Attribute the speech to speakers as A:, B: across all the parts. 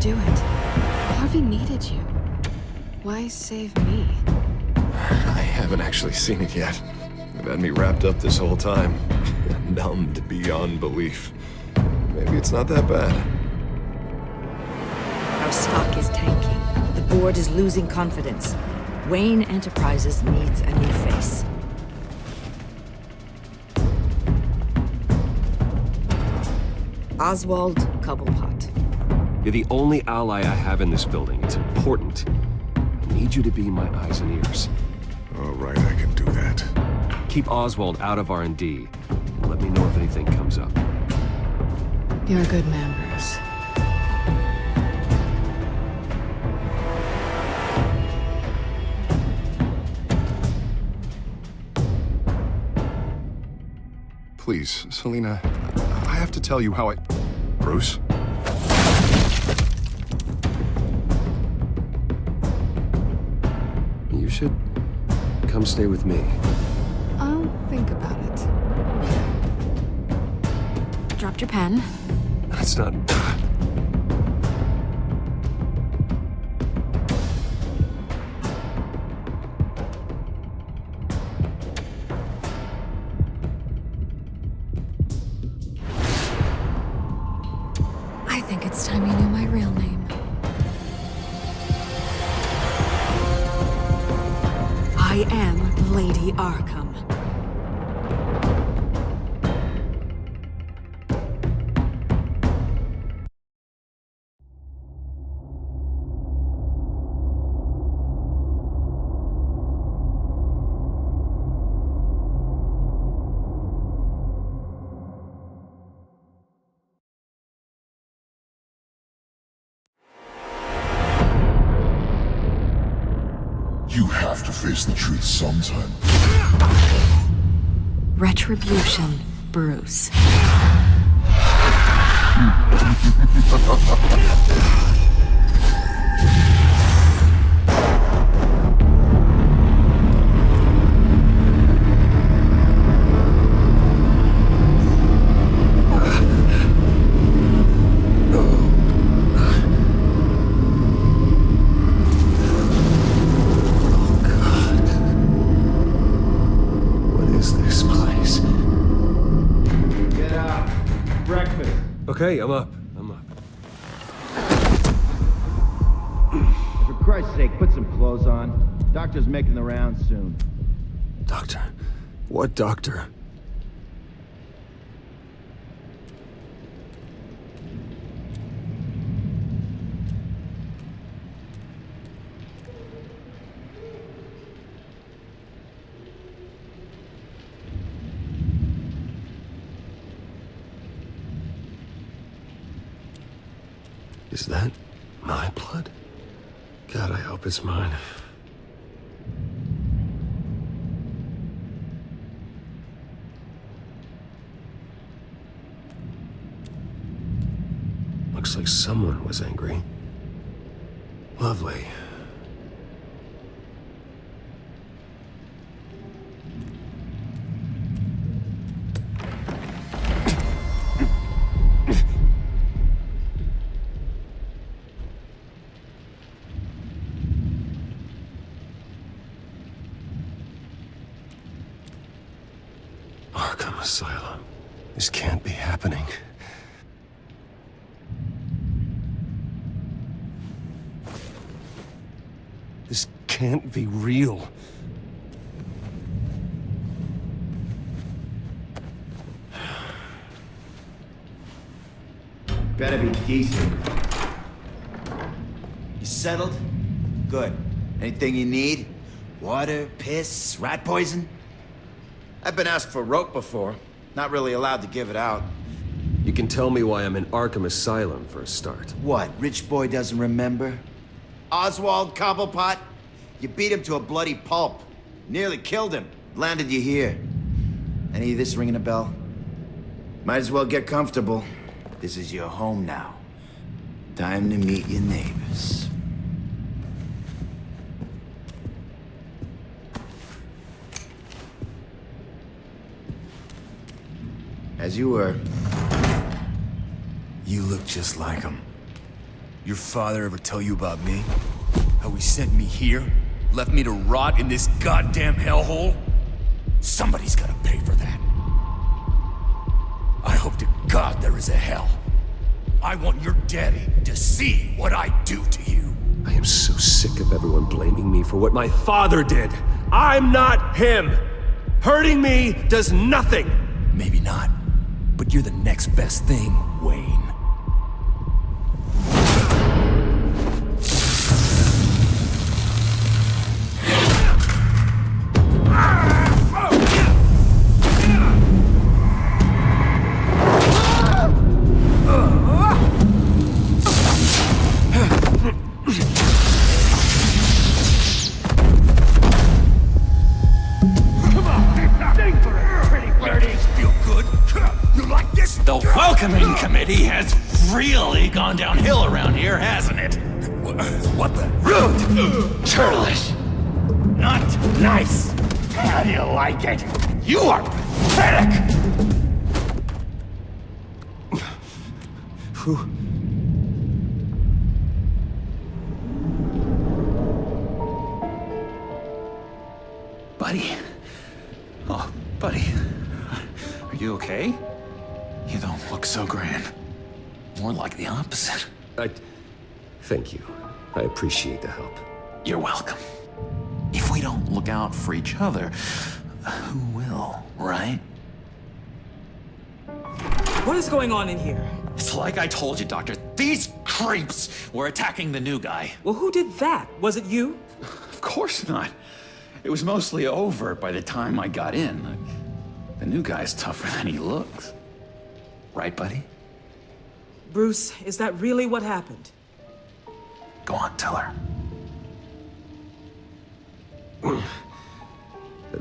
A: do it? Harvey needed you. Why save me?
B: I haven't actually seen it yet. They've had me wrapped up this whole time. Numbed beyond belief. Maybe it's not that bad.
C: Our stock is tanking. The board is losing confidence. Wayne Enterprises needs a new face. Oswald Cobblepot.
D: You're the only ally I have in this building. It's important. I need you to be my eyes and ears.
B: All right, I can do that.
D: Keep Oswald out of R&D, and let me know if anything comes up.
A: You're a good man, Bruce.
B: Please, Selina, I have to tell you how I... Bruce?
D: You should come stay with me.
A: I'll think about it. Dropped your pen.
D: That's not...
A: I think it's time you knew my real name. I am Lady Arkham.
E: You have to face the truth sometime.
A: Retribution, Bruce.
D: Okay, I'm up.
F: For Christ's sake, put some clothes on. Doctor's making the rounds soon.
D: Doctor? What doctor? Is that my blood? God, I hope it's mine. Looks like someone was angry. Lovely. Arkham Asylum. This can't be happening. This can't be real.
F: Better be decent. You settled? Good. Anything you need? Water, piss, rat poison? I've been asked for rope before. Not really allowed to give it out.
D: You can tell me why I'm in Arkham Asylum for a start.
F: What, rich boy doesn't remember? Oswald Cobblepot? You beat him to a bloody pulp. Nearly killed him. Landed you here. Any of this ringing a bell? Might as well get comfortable. This is your home now. Time to meet your neighbors. As you were. You look just like him.
G: Your father ever tell you about me? How he sent me here? Left me to rot in this goddamn hellhole? Somebody's gotta pay for that. I hope to God there is a hell. I want your daddy to see what I do to you.
D: I am so sick of everyone blaming me for what my father did. I'm not him. Hurting me does nothing.
G: Maybe not, but you're the next best thing, Wayne.
H: The welcoming committee has really gone downhill around here, hasn't it?
G: What the?
H: Rude! Churlish! Not nice! How do you like it? You are pathetic! Buddy. Oh, buddy. Are you okay? You don't look so grand. More like the opposite.
D: Thank you. I appreciate the help.
H: You're welcome. If we don't look out for each other, who will, right?
C: What is going on in here?
H: It's like I told you, Doctor. These creeps were attacking the new guy.
C: Well, who did that? Was it you?
H: Of course not. It was mostly over by the time I got in. The new guy's tougher than he looks. Right, buddy?
C: Bruce, is that really what happened?
H: Go on, tell her.
D: I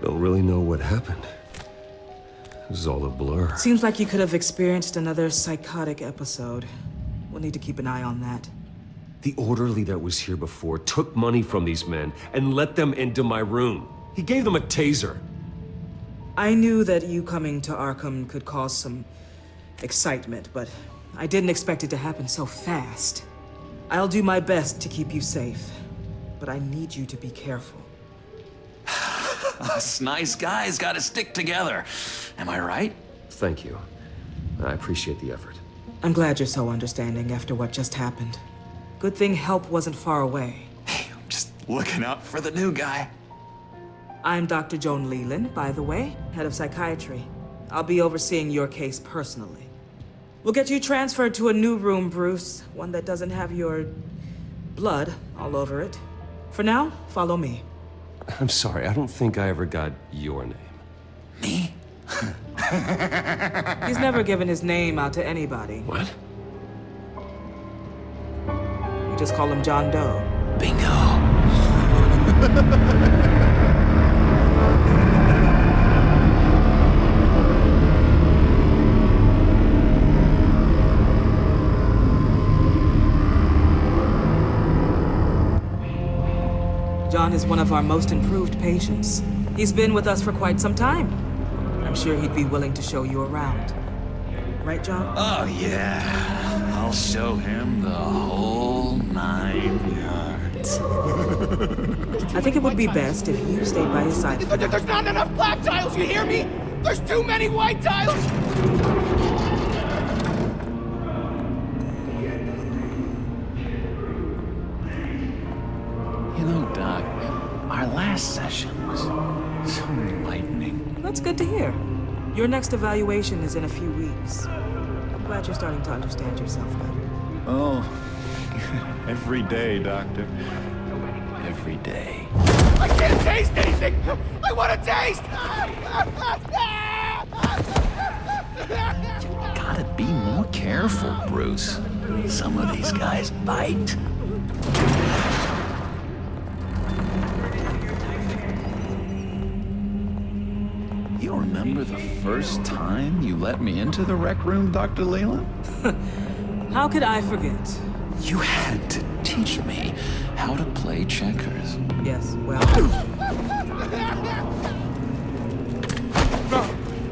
D: don't really know what happened. It was all a blur.
C: Seems like you could have experienced another psychotic episode. We'll need to keep an eye on that.
D: The orderly that was here before took money from these men and let them into my room. He gave them a taser.
C: I knew that you coming to Arkham could cause some excitement, but I didn't expect it to happen so fast. I'll do my best to keep you safe, but I need you to be careful.
H: Us nice guys gotta stick together. Am I right?
D: Thank you. I appreciate the effort.
C: I'm glad you're so understanding after what just happened. Good thing help wasn't far away.
H: Hey, I'm just looking out for the new guy.
C: I'm Dr. Joan Leland, by the way, head of psychiatry. I'll be overseeing your case personally. We'll get you transferred to a new room, Bruce. One that doesn't have your blood all over it. For now, follow me.
D: I'm sorry, I don't think I ever got your name.
H: Me?
C: He's never given his name out to anybody.
D: What?
C: We just call him John Doe.
H: Bingo.
C: John is one of our most improved patients. He's been with us for quite some time. I'm sure he'd be willing to show you around. Right, John?
H: Oh, yeah. I'll show him the whole 9 yards.
C: I think it would be best if you stayed by his side.
I: There's not enough black tiles, you hear me? There's too many white tiles!
H: You know, Doc, our last session was so enlightening.
C: That's good to hear. Your next evaluation is in a few weeks. I'm glad you're starting to understand yourself better.
J: Oh, every day, Doctor.
H: Every day.
I: I can't taste anything! I want to taste!
H: Gotta be more careful, Bruce. Some of these guys bite. You remember the first time you let me into the rec room, Dr. Leland?
C: How could I forget?
H: You had to teach me how to play checkers.
C: Yes, well...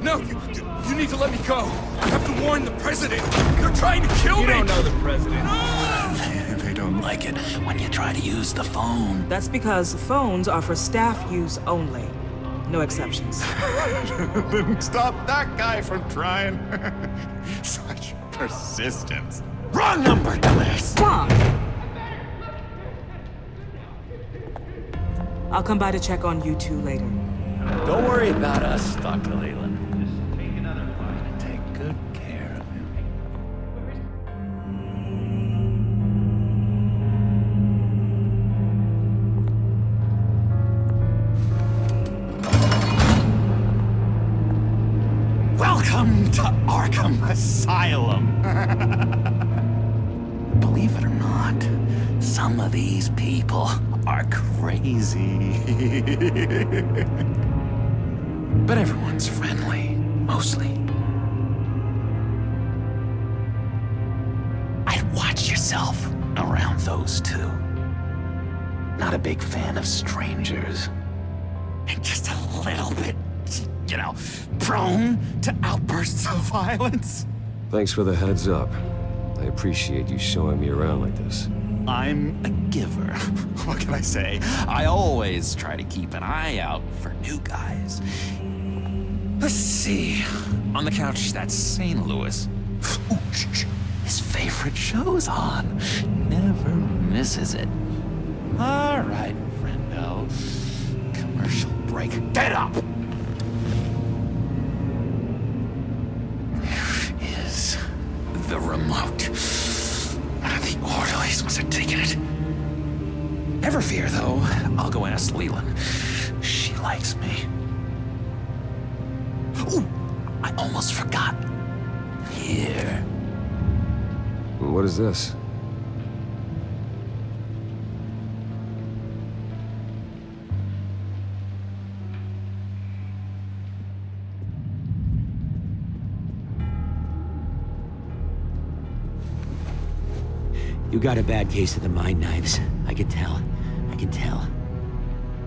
G: No, you need to let me go. I have to warn the president. They're trying to kill me.
J: You don't know the president.
H: don't like it when you try to use the phone.
C: That's because phones are for staff use only. No exceptions.
J: Then stop that guy from trying. Such persistence.
H: Wrong number, dumbass!
C: Tom! I'll come by to check on you two later.
H: Don't worry about us, Dr. Leland. Just take another bite and take good care of him. Welcome to Arkham Asylum. Believe it or not, some of these people are crazy. But everyone's friendly, mostly. I'd watch yourself around those two. Not a big fan of strangers. And just a little bit, prone to outbursts of violence.
D: Thanks for the heads up. I appreciate you showing me around like this.
H: I'm a giver. What can I say? I always try to keep an eye out for new guys. Let's see. On the couch, that's St. Louis. Ooh, his favorite show's on. Never misses it. All right, friendo. Commercial break. Get up! There is the remote. The orderlies must have taken it. Never fear, though. I'll go ask Leland. She likes me. Ooh, I almost forgot. Here.
D: What is this?
K: You got a bad case of the mind knives. I can tell. I can tell.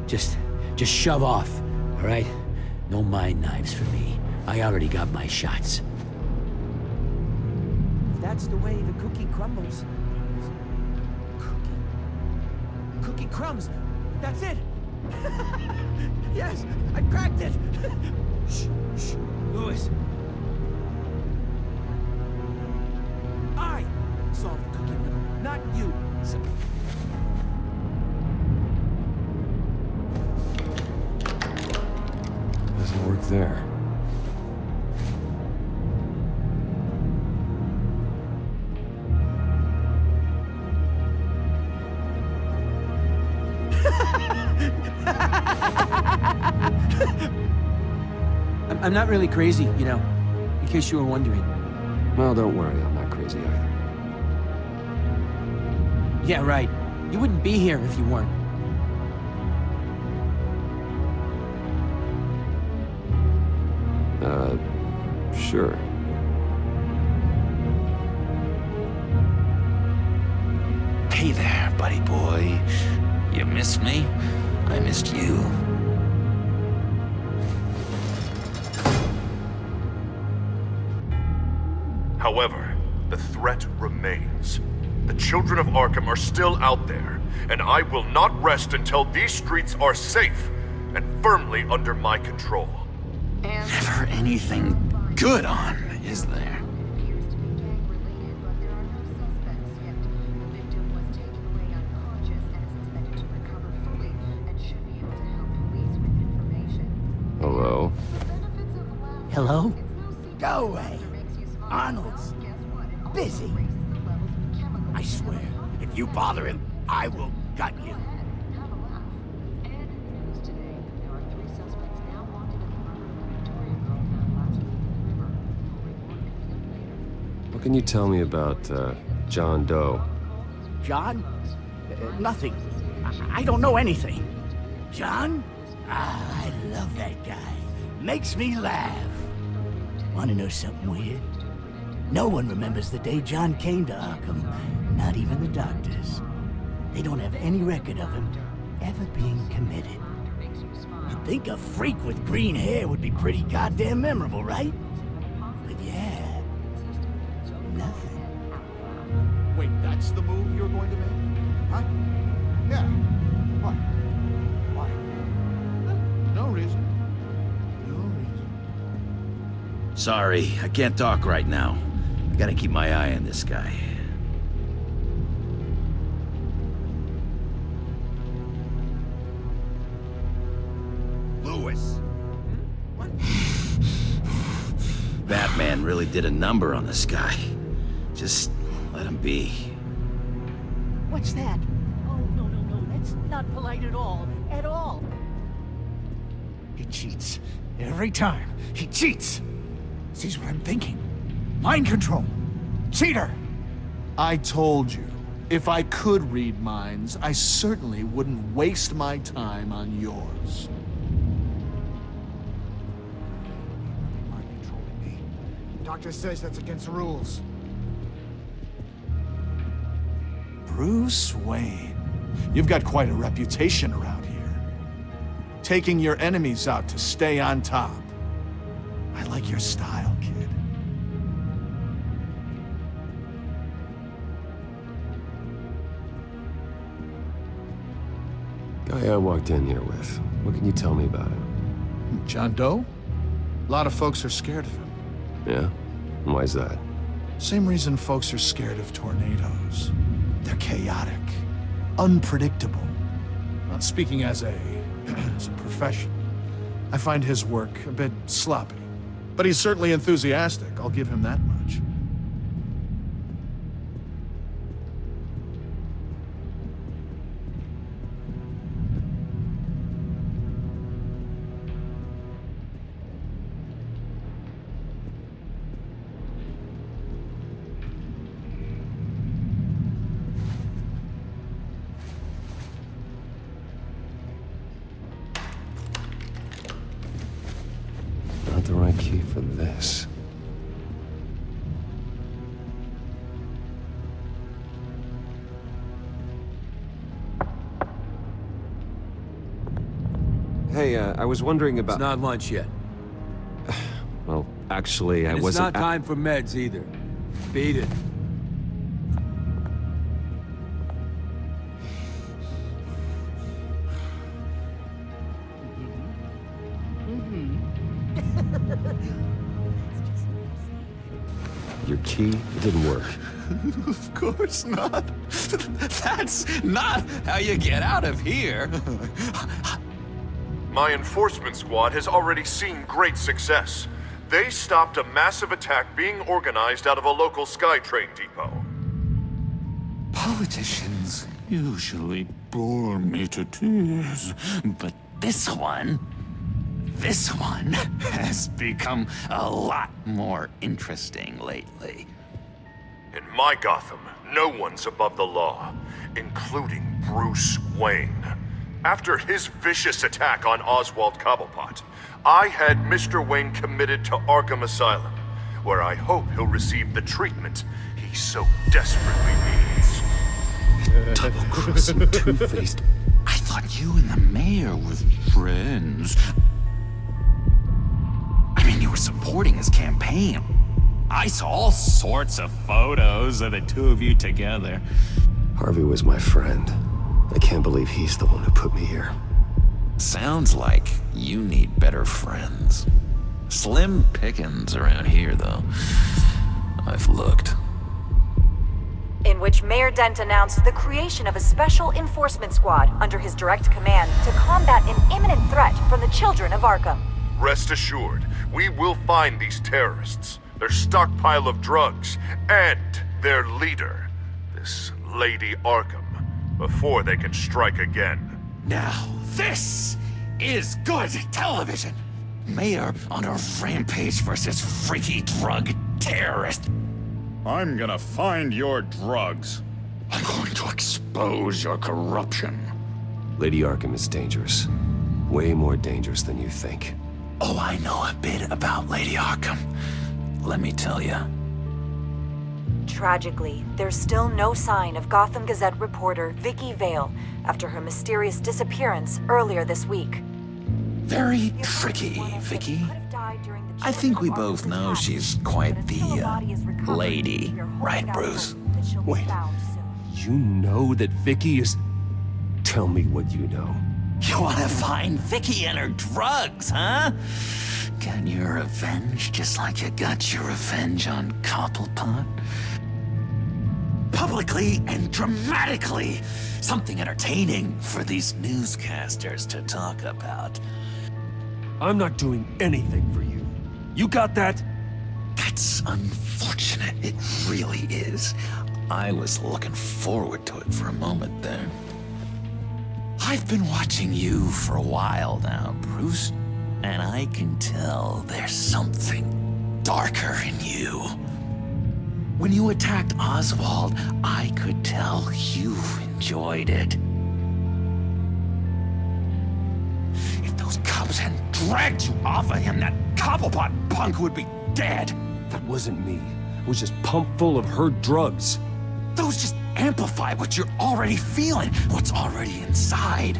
K: Just shove off, all right? No mind knives for me. I already got my shots.
L: If that's the way the cookie crumbles. Cookie crumbs. That's it. Yes, I cracked it. Shh, shh. Louis. I solved the cookie riddle, not you.
D: Doesn't work there.
L: I'm not really crazy, in case you were wondering.
D: Well, don't worry, I'm not crazy either.
L: Yeah, right. You wouldn't be here if you weren't.
D: Sure.
H: Hey there, buddy boy. You missed me? I missed you.
M: However, the threat remains. The children of Arkham are still out there, and I will not rest until these streets are safe and firmly under my control.
H: Never anything good on, is there?
D: Hello?
L: Hello? Go away. Arnold's busy. I swear, if you bother him, I will gut you.
D: What can you tell me about, John Doe?
L: John? Nothing. I don't know anything. John? Ah, I love that guy. Makes me laugh. Wanna know something weird? No one remembers the day John came to Arkham. Not even the doctors. They don't have any record of him ever being committed. You'd think a freak with green hair would be pretty goddamn memorable, right? But yeah, nothing.
J: Wait, that's the move you're going to make?
I: Huh? Yeah. What? Why? No reason. No reason.
G: Sorry, I can't talk right now. I gotta keep my eye on this guy.
I: Lewis.
G: Batman really did a number on this guy. Just let him be.
L: What's that? Oh, no, no, no. That's not polite at all. At all.
I: He cheats. Every time. He cheats. Sees what I'm thinking. Mind control. Cheater.
J: I told you, if I could read minds, I certainly wouldn't waste my time on yours.
I: Mind controlling me. Doctor says that's against the rules.
J: Bruce Wayne, you've got quite a reputation around here. Taking your enemies out to stay on top. I like your style, kid.
B: Guy I walked in here with. What can you tell me about him?
J: John Doe? A lot of folks are scared of him.
B: Yeah? And why's that?
J: Same reason folks are scared of tornadoes. They're chaotic, unpredictable. Not speaking as a profession, I find his work a bit sloppy. But he's certainly enthusiastic, I'll give him that much.
B: Not the right key for this. Hey, I was wondering about...
K: It's not lunch yet.
B: Well, actually, I
K: And
B: wasn't...
K: it's not time for meds either. Beat it.
B: Your key didn't work.
H: Of course not. That's not how you get out of here.
M: My enforcement squad has already seen great success. They stopped a massive attack being organized out of a local SkyTrain depot.
H: Politicians usually bore me to tears, but this one has become a lot more interesting lately.
M: In my Gotham, no one's above the law, including Bruce Wayne. After his vicious attack on Oswald Cobblepot, I had Mr. Wayne committed to Arkham Asylum, where I hope he'll receive the treatment he so desperately needs.
H: Double-crossing, two-faced. I thought you and the mayor were friends. I mean, you were supporting his campaign. I saw all sorts of photos of the two of you together.
B: Harvey was my friend. I can't believe he's the one who put me here.
H: Sounds like you need better friends. Slim pickings around here, though. I've looked.
N: In which Mayor Dent announced the creation of a special enforcement squad under his direct command to combat an imminent threat from the children of Arkham.
M: Rest assured, we will find these terrorists, their stockpile of drugs, and their leader, this Lady Arkham, before they can strike again.
H: Now, this is good television. Mayor on a rampage versus freaky drug terrorist.
J: I'm gonna find your drugs.
H: I'm going to expose your corruption.
B: Lady Arkham is dangerous. Way more dangerous than you think.
H: Oh, I know a bit about Lady Arkham. Let me tell you.
N: Tragically, there's still no sign of Gotham Gazette reporter Vicky Vale after her mysterious disappearance earlier this week.
H: Very tricky, Vicky. I think we both know she's quite the lady, right, Bruce?
J: Wait,
D: You know that Vicky is... Tell me what you know.
H: You wanna find Vicky and her drugs, huh? Get your revenge just like you got your revenge on Cobblepot? Publicly and dramatically. Something entertaining for these newscasters to talk about.
D: I'm not doing anything for you. You got that?
H: That's unfortunate. It really is. I was looking forward to it for a moment there. I've been watching you for a while now, Bruce, and I can tell there's something darker in you. When you attacked Oswald, I could tell you enjoyed it. If those cops hadn't dragged you off of him, that Cobblepot punk would be dead.
D: That wasn't me. It was just pumped full of her drugs.
H: Those just amplify what you're already feeling, what's already inside.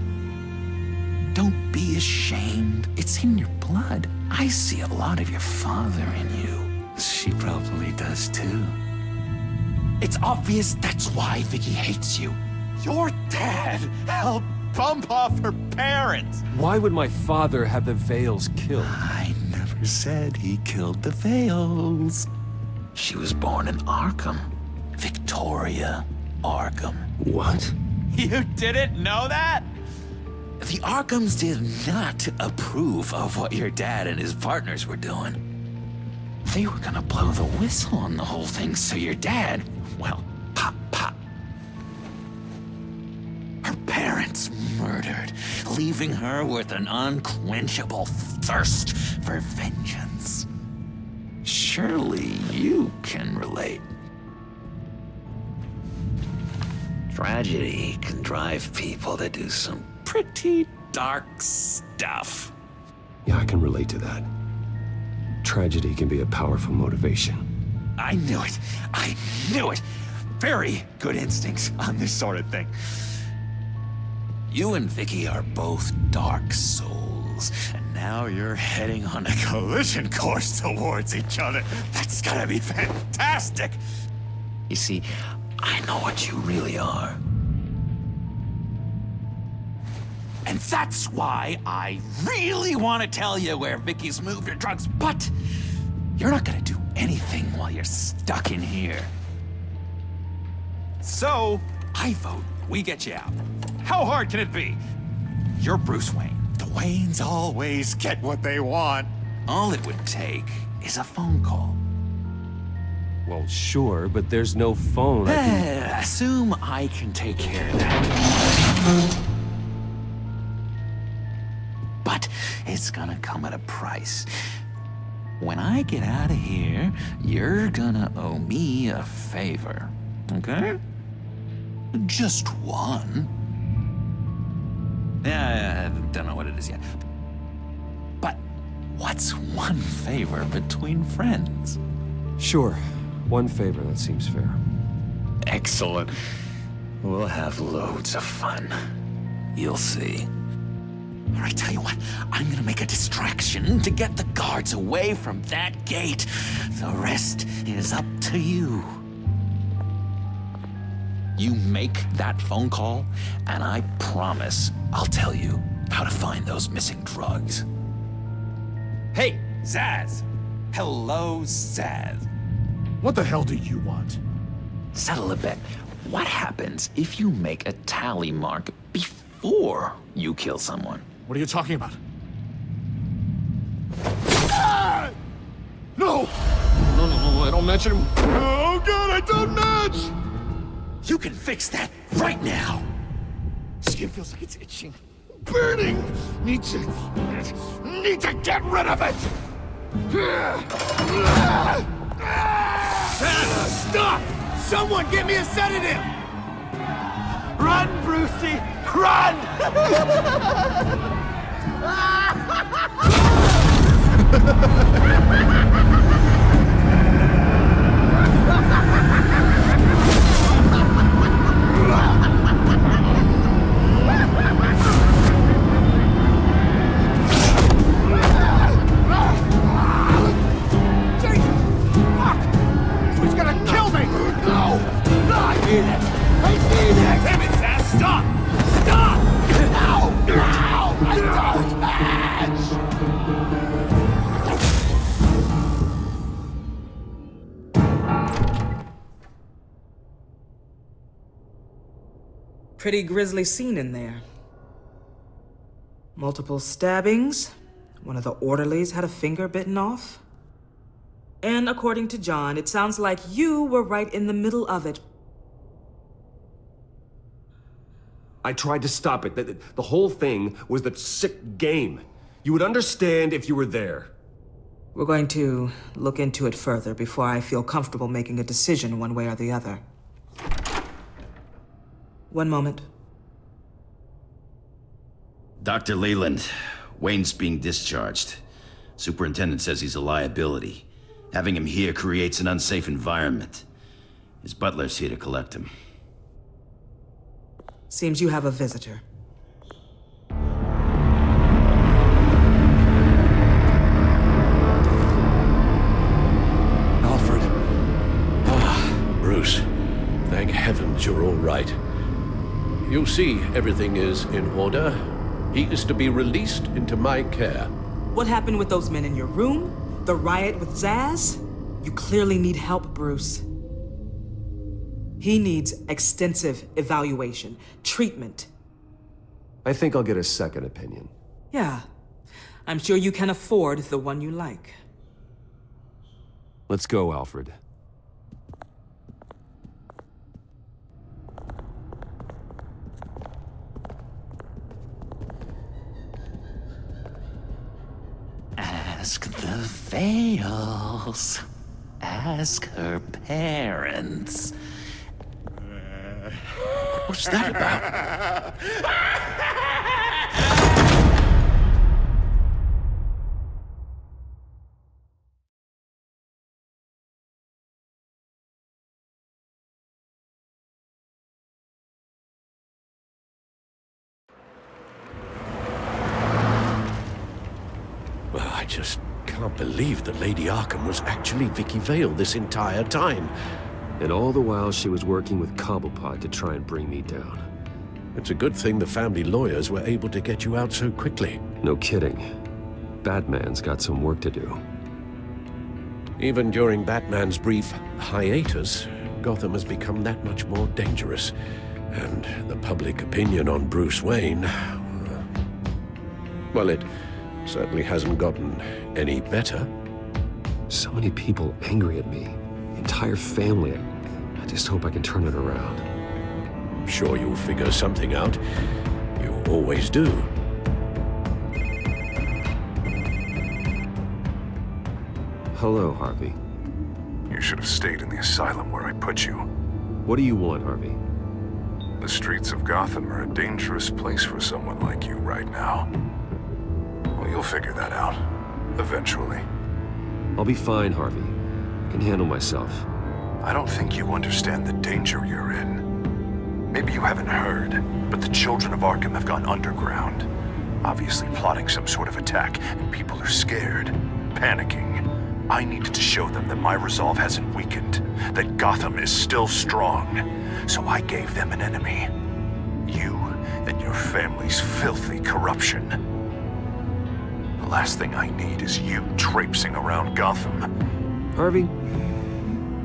H: Don't be ashamed. It's in your blood. I see a lot of your father in you. She probably does too. It's obvious that's why Vicky hates you. Your dad helped bump off her parents.
D: Why would my father have the Vales killed?
H: I never said he killed the Vales. She was born in Arkham. Victoria Arkham.
D: What?
H: You didn't know that? The Arkhams did not approve of what your dad and his partners were doing. They were gonna blow the whistle on the whole thing, so your dad, well, pop. Her parents murdered, leaving her with an unquenchable thirst for vengeance. Surely you can relate. Tragedy can drive people to do some pretty dark stuff.
D: Yeah, I can relate to that. Tragedy can be a powerful motivation.
H: I knew it. I knew it. Very good instincts on this sort of thing. You and Vicky are both dark souls, and now you're heading on a collision course towards each other. That's gonna be fantastic. You see, I know what you really are. And that's why I really want to tell you where Vicky's moved her drugs, but you're not gonna do anything while you're stuck in here. So, I vote we get you out. How hard can it be? You're Bruce Wayne. The Waynes always get what they want. All it would take is a phone call.
D: Well, sure, but there's no phone.
H: Assume I can take care of that. But it's gonna come at a price. When I get out of here, you're gonna owe me a favor, okay? Just one. Yeah, I don't know what it is yet. But what's one favor between friends?
D: Sure. One favor, that seems fair.
H: Excellent. We'll have loads of fun. You'll see. All right, tell you what, I'm gonna make a distraction to get the guards away from that gate. The rest is up to you. You make that phone call, and I promise I'll tell you how to find those missing drugs. Hey, Zaz! Hello, Zaz.
J: What the hell do you want?
H: Settle a bet. What happens if you make a tally mark before you kill someone?
J: What are you talking about? Ah! No! No, I don't match him. Oh god, I don't match!
H: You can fix that right now!
J: Skin feels like it's itching. Burning! Need to get rid of it!
L: Stop! Someone get me a sedative! Run, Brucey! Run!
J: He's gonna kill me! No! I need it! I need
C: Pretty grisly scene in there. Multiple stabbings. One of the orderlies had a finger bitten off. And according to John, it sounds like you were right in the middle of it.
D: I tried to stop it. The whole thing was that sick game. You would understand if you were there.
C: We're going to look into it further before I feel comfortable making a decision one way or the other. One moment.
G: Dr. Leland, Wayne's being discharged. Superintendent says he's a liability. Having him here creates an unsafe environment. His butler's here to collect him.
C: Seems you have a visitor.
O: Alfred. Ah, Bruce. Thank heavens you're all right. You see, everything is in order. He is to be released into my care.
C: What happened with those men in your room? The riot with Zaz? You clearly need help, Bruce. He needs extensive evaluation, treatment.
D: I think I'll get a second opinion.
C: Yeah, I'm sure you can afford the one you like.
D: Let's go, Alfred.
H: Ask the Vales. Ask her parents. What was that about?
O: Well, I just can't believe that Lady Arkham was actually Vicky Vale this entire time.
D: And all the while she was working with Cobblepot to try and bring me down.
O: It's a good thing the family lawyers were able to get you out so quickly.
D: No kidding. Batman's got some work to do.
O: Even during Batman's brief hiatus, Gotham has become that much more dangerous. And the public opinion on Bruce Wayne... well, it certainly hasn't gotten any better.
D: So many people angry at me. The entire family. I just hope I can turn it around.
O: I'm sure you'll figure something out. You always do.
D: Hello, Harvey.
M: You should have stayed in the asylum where I put you.
D: What do you want, Harvey?
M: The streets of Gotham are a dangerous place for someone like you right now. Well, you'll figure that out. Eventually.
D: I'll be fine, Harvey. I can handle myself.
M: I don't think you understand the danger you're in. Maybe you haven't heard, but the children of Arkham have gone underground. Obviously plotting some sort of attack, and people are scared, panicking. I needed to show them that my resolve hasn't weakened, that Gotham is still strong. So I gave them an enemy. You and your family's filthy corruption. The last thing I need is you traipsing around Gotham.
D: Harvey,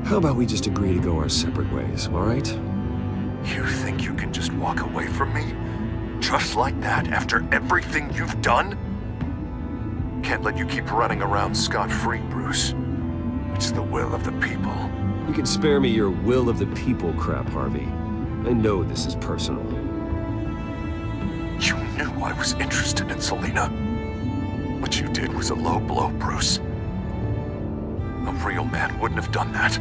D: how about we just agree to go our separate ways, all right?
M: You think you can just walk away from me? Just like that, after everything you've done? Can't let you keep running around scot-free, Bruce. It's the will of the people.
D: You can spare me your will of the people crap, Harvey. I know this is personal.
M: You knew I was interested in Selina. What you did was a low blow, Bruce. A real man wouldn't have done that.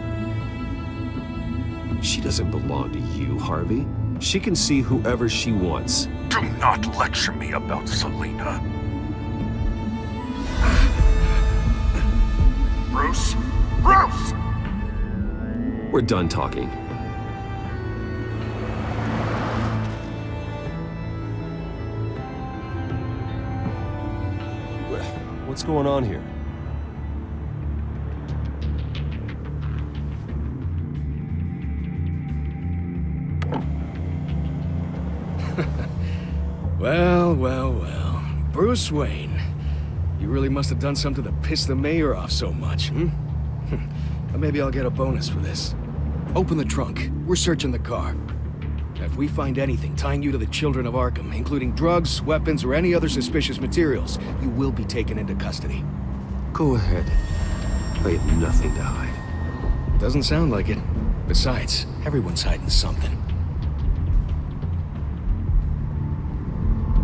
D: She doesn't belong to you, Harvey. She can see whoever she wants.
M: Do not lecture me about Selina. Bruce? Bruce!
D: We're done talking. What's going on here?
I: Well, well, well. Bruce Wayne.
P: You really must have done something to piss the mayor off so much, hmm? Or maybe I'll get a bonus for this. Open the trunk. We're searching the car. If we find anything tying you to the Children of Arkham, including drugs, weapons, or any other suspicious materials, you will be taken into custody.
D: Go ahead. I have nothing to hide.
P: Doesn't sound like it. Besides, everyone's hiding something.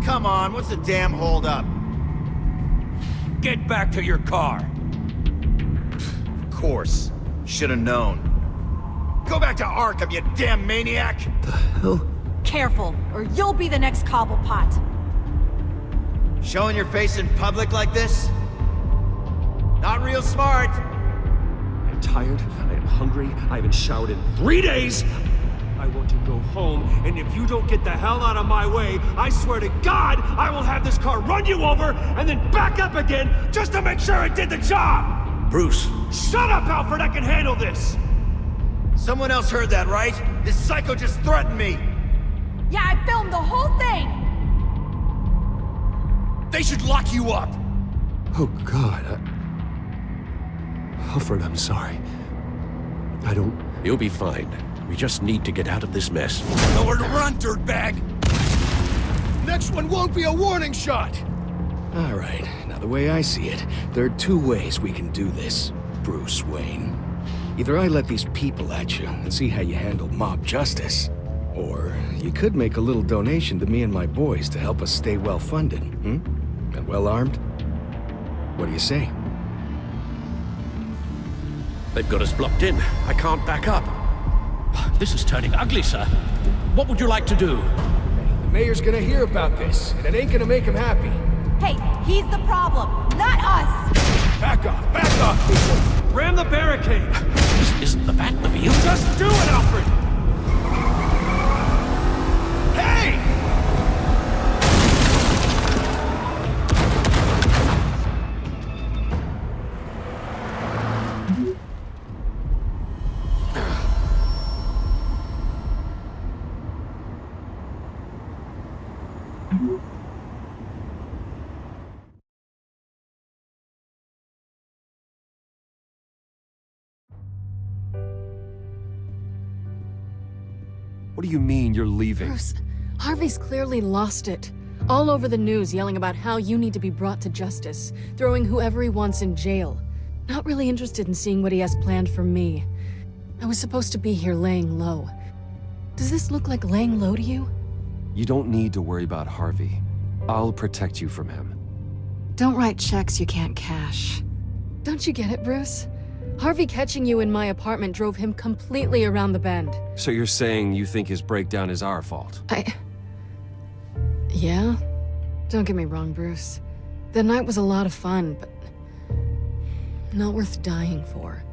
F: Come on, what's the damn holdup?
I: Get back to your car.
F: Of course. Should've known. Go back to Arkham, you damn maniac!
D: The hell?
N: Careful, or you'll be the next Cobblepot.
F: Showing your face in public like this? Not real smart.
D: I'm tired, I am hungry, I haven't showered in 3 days! I want to go home, and if you don't get the hell out of my way, I swear to God, I will have this car run you over, and then back up again, just to make sure it did the job!
O: Bruce.
D: Shut up, Alfred, I can handle this!
F: Someone else heard that, right? This psycho just threatened me!
N: Yeah, I filmed the whole thing!
I: They should lock you up!
D: Oh, God, Alfred, I'm sorry. I don't...
O: You'll be fine. We just need to get out of this mess.
I: Nowhere to run, dirtbag!
P: Next one won't be a warning shot! All right, now the way I see it, there are two ways we can do this, Bruce Wayne. Either I let these people at you and see how you handle mob justice, or you could make a little donation to me and my boys to help us stay well-funded, and well-armed. What do you say?
O: They've got us blocked in. I can't back up.
K: This is turning ugly, sir. What would you like to do?
P: The mayor's gonna hear about this, and it ain't gonna make him happy.
N: Hey, he's the problem, not us!
P: Back off, people!
D: Ram the barricade!
K: This isn't the Batmobile.
D: Just do it, Alfred!
P: Hey!
D: What do you mean you're leaving?
A: Bruce, Harvey's clearly lost it. All over the news yelling about how you need to be brought to justice, throwing whoever he wants in jail. Not really interested in seeing what he has planned for me. I was supposed to be here laying low. Does this look like laying low to you?
D: You don't need to worry about Harvey. I'll protect you from him.
A: Don't write checks you can't cash. Don't you get it, Bruce? Harvey catching you in my apartment drove him completely around the bend.
D: So you're saying you think his breakdown is our fault?
A: Yeah? Don't get me wrong, Bruce. The night was a lot of fun, but not worth dying for.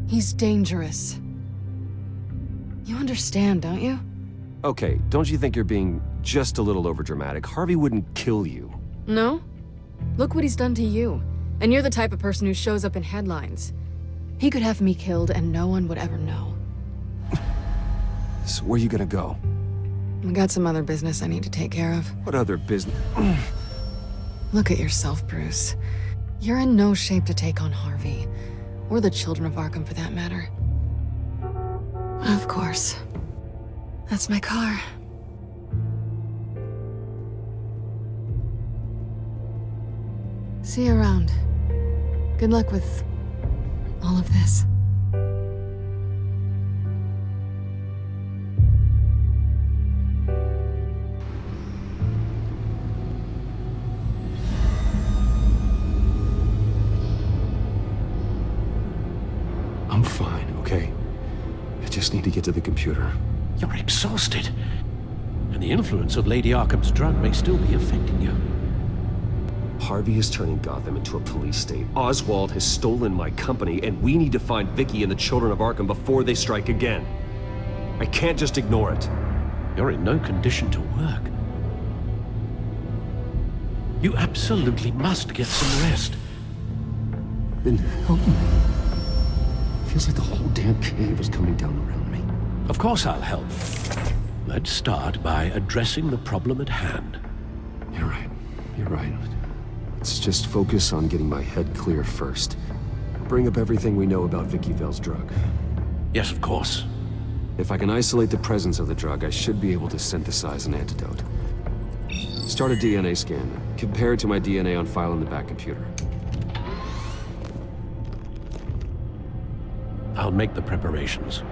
A: He's dangerous. You understand, don't you?
D: Okay, don't you think you're being just a little overdramatic? Harvey wouldn't kill you.
A: No? Look what he's done to you. And you're the type of person who shows up in headlines. He could have me killed and no one would ever know.
D: So where are you gonna go?
A: I got some other business I need to take care of.
D: What other business?
A: Look at yourself, Bruce. You're in no shape to take on Harvey. Or the Children of Arkham, for that matter. Of course. That's my car. See you around. Good luck with all of this.
D: I'm fine, okay? I just need to get to the computer.
O: You're exhausted. And the influence of Lady Arkham's drug may still be affecting you.
D: Harvey is turning Gotham into a police state. Oswald has stolen my company, and we need to find Vicky and the Children of Arkham before they strike again. I can't just ignore it.
O: You're in no condition to work. You absolutely must get some rest.
D: Then help me. Feels like the whole damn cave is coming down around me.
O: Of course I'll help. Let's start by addressing the problem at hand.
D: You're right.
B: You're right. Let's just focus on getting my head clear first. Bring up everything we know about Vicky Vale's drug.
O: Yes, of course.
B: If I can isolate the presence of the drug, I should be able to synthesize an antidote. Start a DNA scan. Compare it to my DNA on file in the back computer.
O: I'll make the preparations.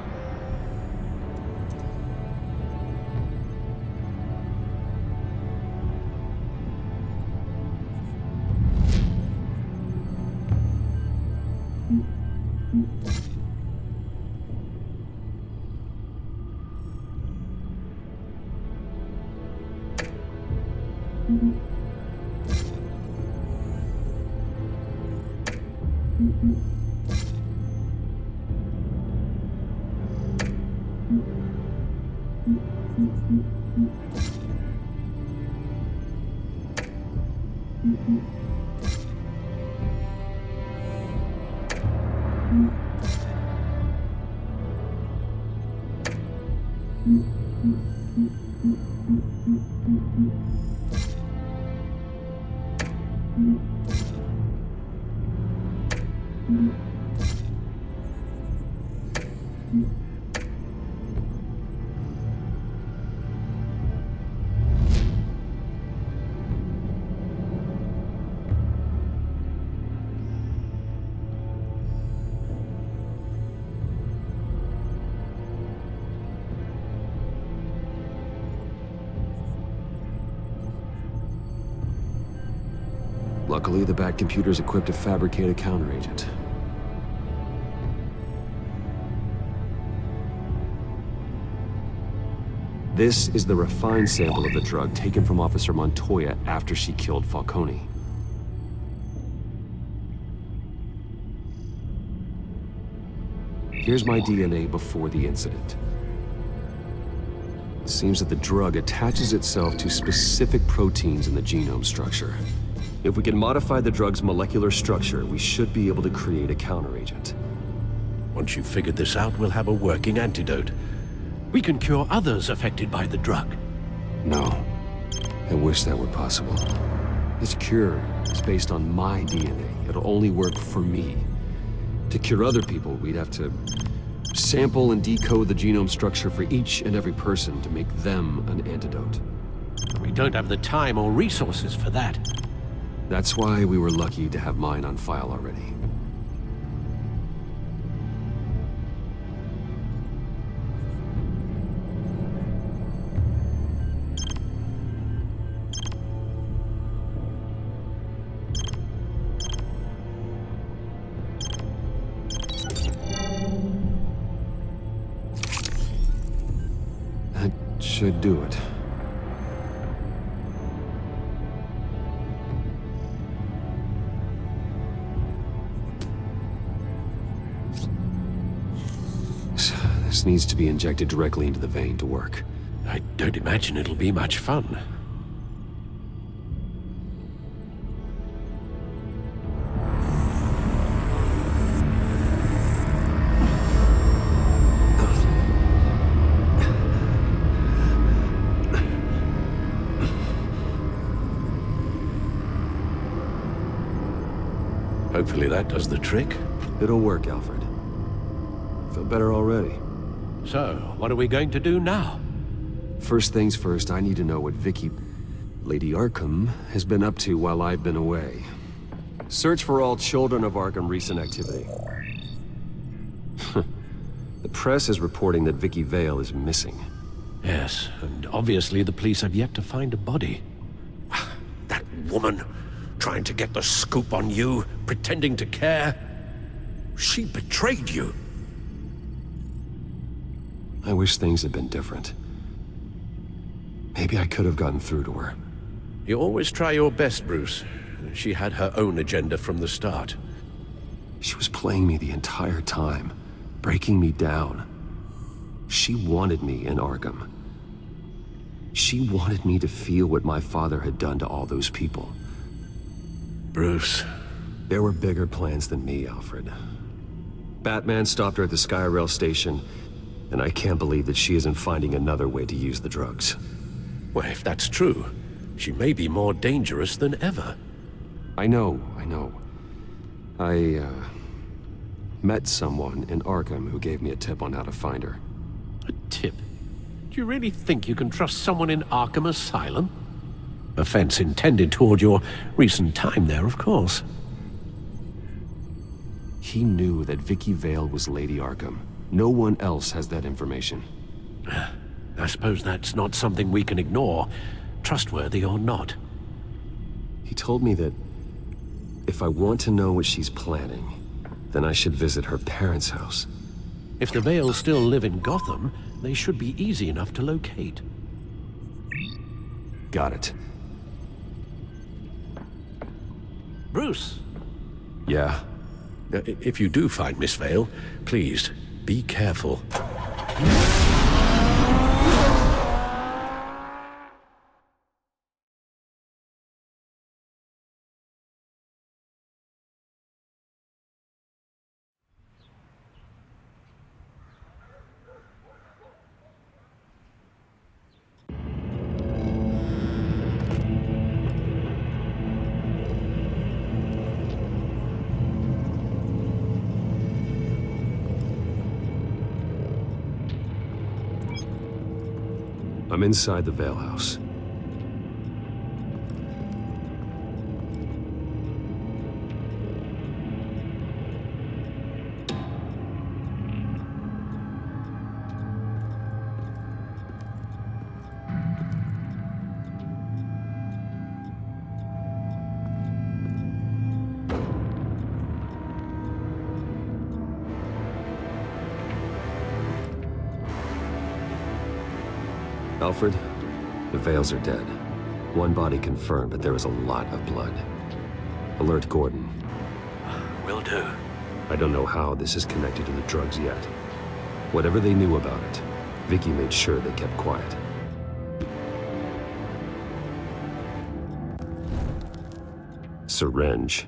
B: Luckily, the back computer's equipped to fabricate a counteragent. This is the refined sample of the drug taken from Officer Montoya after she killed Falcone. Here's my DNA before the incident. It seems that the drug attaches itself to specific proteins in the genome structure. If we can modify the drug's molecular structure, we should be able to create a counteragent.
O: Once you've figured this out, we'll have a working antidote. We can cure others affected by the drug.
B: No. I wish that were possible. This cure is based on my DNA. It'll only work for me. To cure other people, we'd have to sample and decode the genome structure for each and every person to make them an antidote.
O: We don't have the time or resources for that.
B: That's why we were lucky to have mine on file already. That should do it. This needs to be injected directly into the vein to work.
O: I don't imagine it'll be much fun. Hopefully that does the trick.
B: It'll work, Alfred. Feel better already.
O: So, what are we going to do now?
B: First things first, I need to know what Vicky, Lady Arkham, has been up to while I've been away. Search for all children of Arkham recent activity. The press is reporting that Vicky Vale is missing.
O: Yes, and obviously the police have yet to find a body. That woman, trying to get the scoop on you, pretending to care. She betrayed you.
B: I wish things had been different. Maybe I could have gotten through to her.
O: You always try your best, Bruce. She had her own agenda from the start.
B: She was playing me the entire time, breaking me down. She wanted me in Arkham. She wanted me to feel what my father had done to all those people.
O: Bruce.
B: There were bigger plans than me, Alfred. Batman stopped her at the Skyrail station, and I can't believe that she isn't finding another way to use the drugs.
O: Well, if that's true, She may be more dangerous than ever.
B: I know. I met someone in Arkham who gave me a tip on how to find her.
O: A tip? Do you really think you can trust someone in Arkham Asylum? Offense intended toward your recent time there, of course.
B: He knew that Vicky Vale was Lady Arkham. No one else has that information.
O: I suppose that's not something we can ignore, trustworthy or not.
B: He told me that if I want to know what she's planning, then I should visit her parents' house.
O: If the Vales still live in Gotham, they should be easy enough to locate.
B: Got it.
O: Bruce?
B: Yeah?
O: If you do find Miss Vale, please, be careful.
B: I'm inside the Vale house. Alfred, the Vales are dead. One body confirmed, but there is a lot of blood. Alert Gordon.
O: Will do.
B: I don't know how this is connected to the drugs yet. Whatever they knew about it, Vicky made sure they kept quiet. Syringe.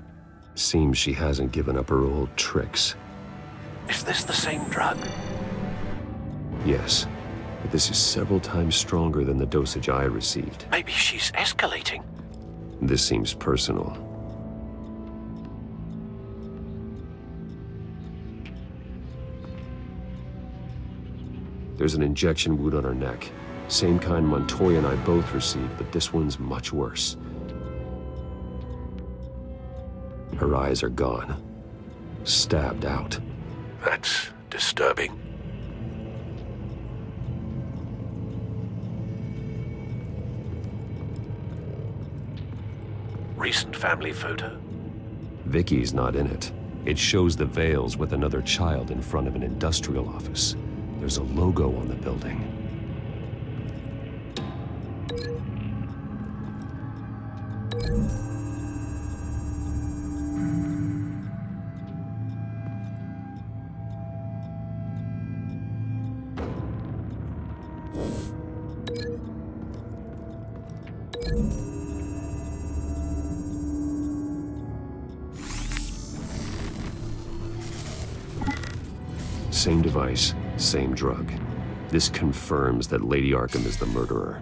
B: Seems she hasn't given up her old tricks.
O: Is this the same drug?
B: Yes. But this is several times stronger than the dosage I received.
O: Maybe she's escalating.
B: This seems personal. There's an injection wound on her neck. Same kind Montoya and I both received, but this one's much worse. Her eyes are gone. Stabbed out.
O: That's disturbing. Recent family photo?
B: Vicky's not in it. It shows the Vales with another child in front of an industrial office. There's a logo on the building. Same device, same drug. This confirms that Lady Arkham is the murderer.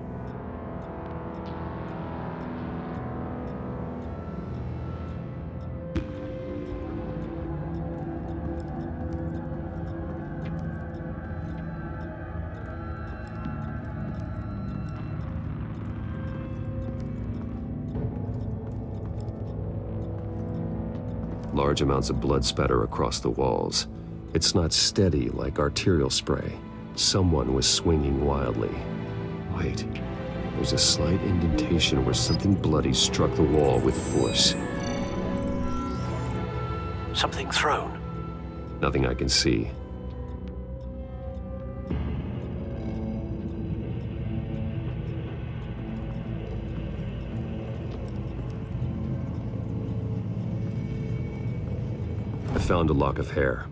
B: Large amounts of blood spatter across the walls. It's not steady like arterial spray. Someone was swinging wildly. Wait, there's a slight indentation where something bloody struck the wall with force.
O: Something thrown?
B: Nothing I can see. I found a lock of hair.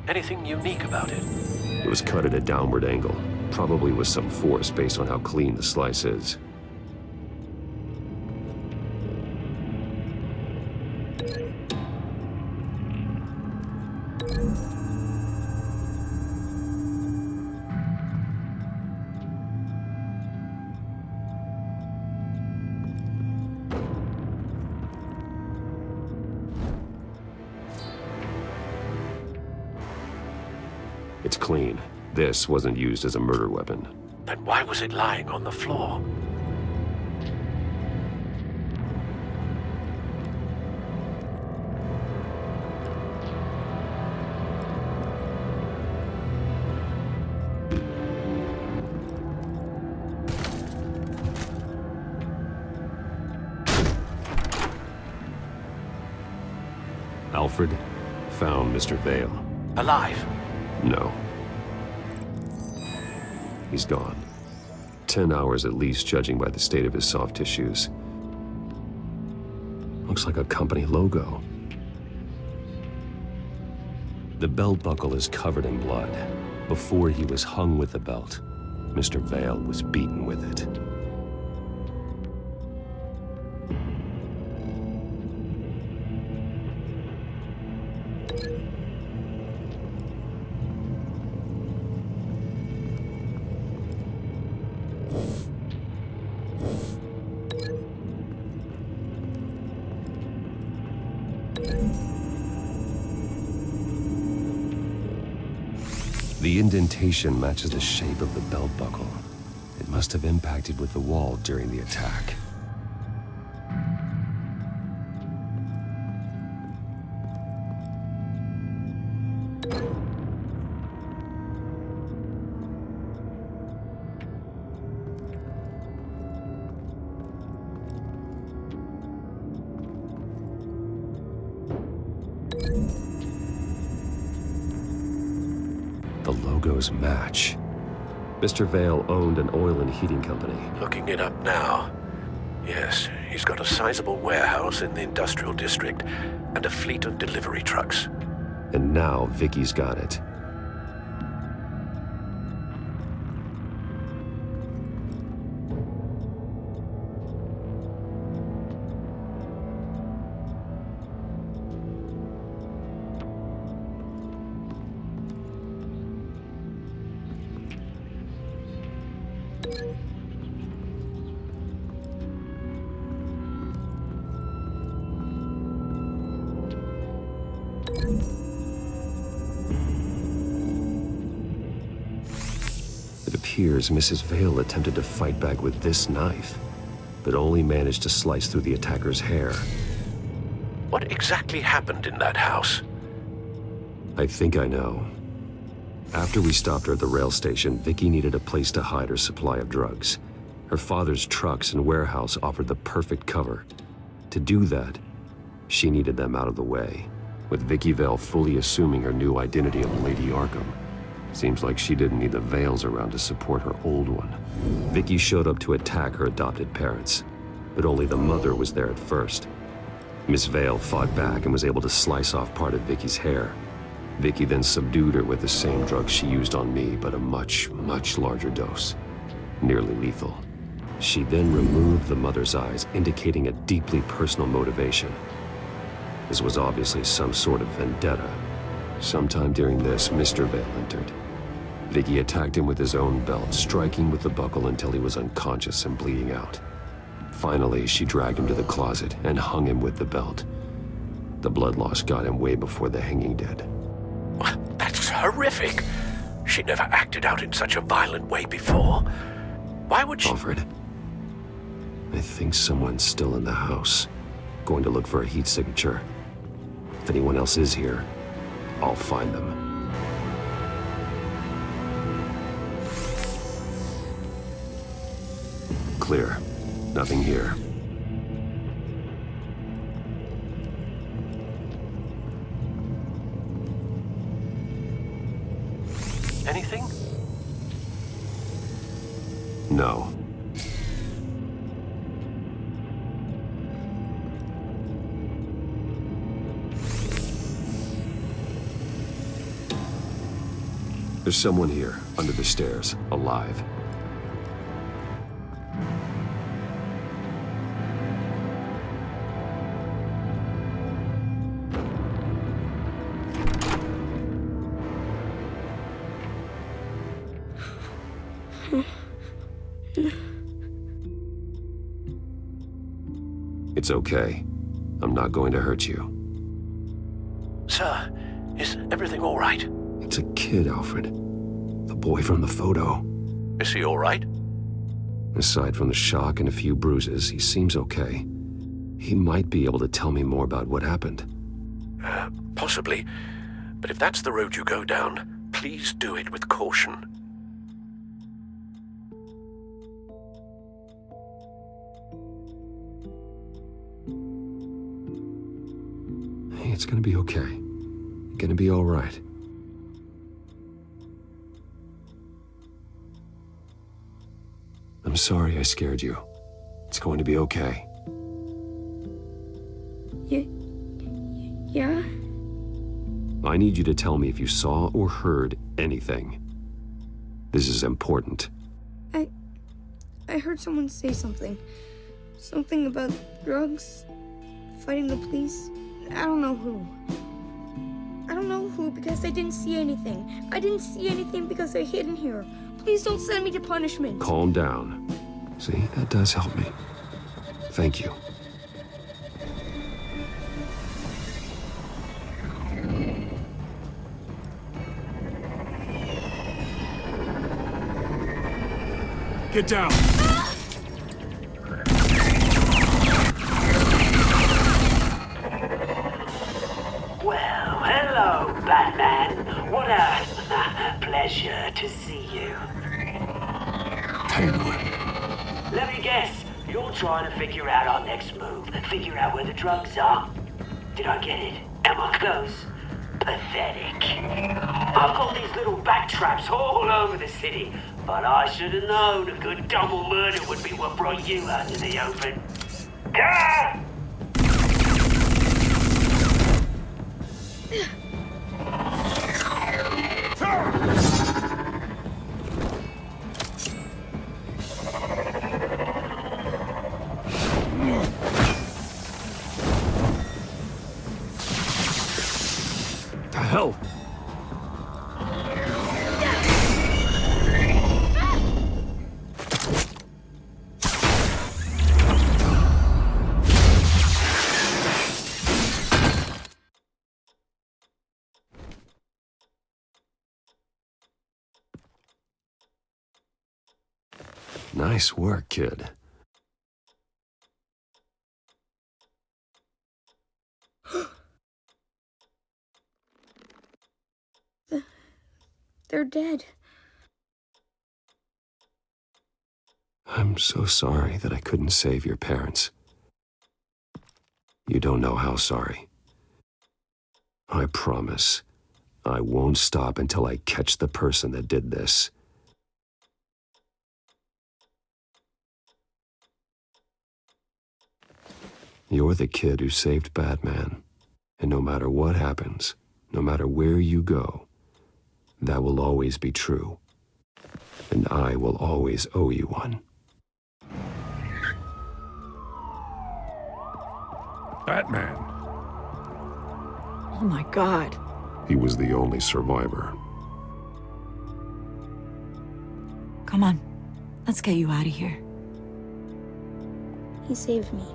O: Anything unique about it?
B: It was cut at a downward angle, probably with some force based on how clean the slice is. It's clean. This wasn't used as a murder weapon.
O: Then why was it lying on the floor?
B: Alfred found Mr. Vale.
O: Alive?
B: No. He's gone. 10 hours at least, judging by the state of his soft tissues. Looks like a company logo. The belt buckle is covered in blood. Before he was hung with the belt, Mr. Vale was beaten with it. The indentation matches the shape of the belt buckle. It must have impacted with the wall during the attack. The logos match. Mr. Vale owned an oil and heating company.
O: Looking it up now. Yes, he's got a sizable warehouse in the industrial district and a fleet of delivery trucks.
B: And now Vicky's got it. It appears Mrs. Vale attempted to fight back with this knife, but only managed to slice through the attacker's hair.
O: What exactly happened in that house?
B: I think I know. After we stopped her at the rail station, Vicky needed a place to hide her supply of drugs. Her father's trucks and warehouse offered the perfect cover. To do that, she needed them out of the way, with Vicky Vale fully assuming her new identity of Lady Arkham. Seems like she didn't need the Vales around to support her old one. Vicky showed up to attack her adopted parents, but only the mother was there at first. Miss Vale fought back and was able to slice off part of Vicky's hair. Vicky then subdued her with the same drug she used on me, but a much, much larger dose. Nearly lethal. She then removed the mother's eyes, indicating a deeply personal motivation. This was obviously some sort of vendetta. Sometime during this, Mr. Vale entered. Vicky attacked him with his own belt, striking with the buckle until he was unconscious and bleeding out. Finally, she dragged him to the closet and hung him with the belt. The blood loss got him way before the hanging did.
O: That's horrific. She never acted out in such a violent way before. Why would she—
B: Alfred, I think someone's still in the house. Going to look for a heat signature. If anyone else is here, I'll find them. Clear. Nothing here.
O: Anything?
B: No. There's someone here, under the stairs, alive. It's okay. I'm not going to hurt you.
O: Sir, is everything all right?
B: It's a kid, Alfred. The boy from the photo.
O: Is he all right?
B: Aside from the shock and a few bruises, he seems okay. He might be able to tell me more about what happened.
O: Possibly. But if that's the road you go down, please do it with caution.
B: Hey, it's gonna be okay. You're gonna be all right. I'm sorry I scared you. It's going to be okay.
Q: Yeah?
B: I need you to tell me if you saw or heard anything. This is important.
Q: I heard someone say something. Something about drugs, fighting the police. I don't know who. I don't know who because I didn't see anything. I didn't see anything because I hid in here. Please don't send me to punishment.
B: Calm down. See, that does help me. Thank you.
D: Get down!
R: Well, hello, Batman. What a pleasure to see you.
B: Penguin.
R: Let me guess, you're trying to figure out our next move. Figure out where the drugs are. Did I get it? Am I close? Pathetic. I've got these little back traps all over the city, but I should have known a good double murder would be what brought you out to the open. Ah!
B: The hell? Nice work, kid.
Q: They're dead.
B: I'm so sorry that I couldn't save your parents. You don't know how sorry. I promise, I won't stop until I catch the person that did this. You're the kid who saved Batman, and no matter what happens, no matter where you go, that will always be true, and I will always owe you one.
O: Batman.
A: Oh my God.
B: He was the only survivor.
N: Come on, let's get you out of here.
Q: He saved me.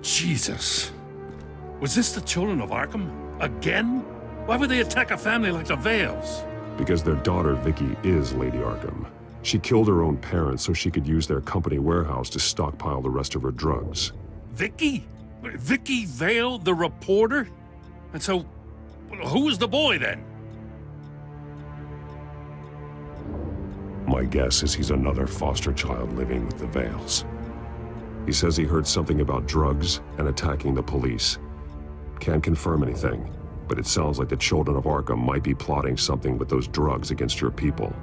O: Jesus. Was this the children of Arkham? Again? Why would they attack a family like the Vales?
B: Because their daughter, Vicky, is Lady Arkham. She killed her own parents so she could use their company warehouse to stockpile the rest of her drugs.
O: Vicky? Vicky Vale, the reporter? And so, who was the boy then?
B: My guess is he's another foster child living with the Vales. He says he heard something about drugs and attacking the police. Can't confirm anything, but it sounds like the children of Arkham might be plotting something with those drugs against your people.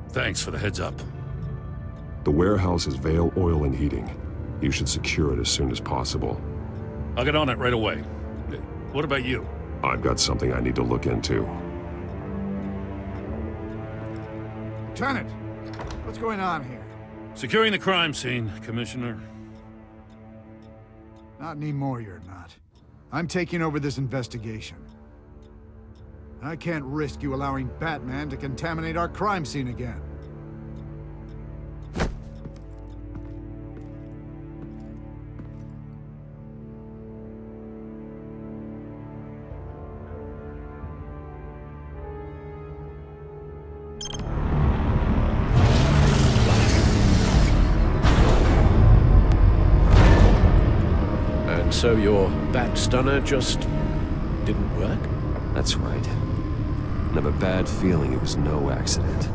O: Thanks for the heads up.
B: The warehouse is Vale Oil and Heating. You should secure it as soon as possible.
O: I'll get on it right away. What about you?
B: I've got something I need to look into.
I: Lieutenant, what's going on here?
O: Securing the crime scene, Commissioner.
I: Not anymore, you're not. I'm taking over this investigation. I can't risk you allowing Batman to contaminate our crime scene again.
O: So your bat stunner just didn't work?
B: That's right. I have a bad feeling it was no accident.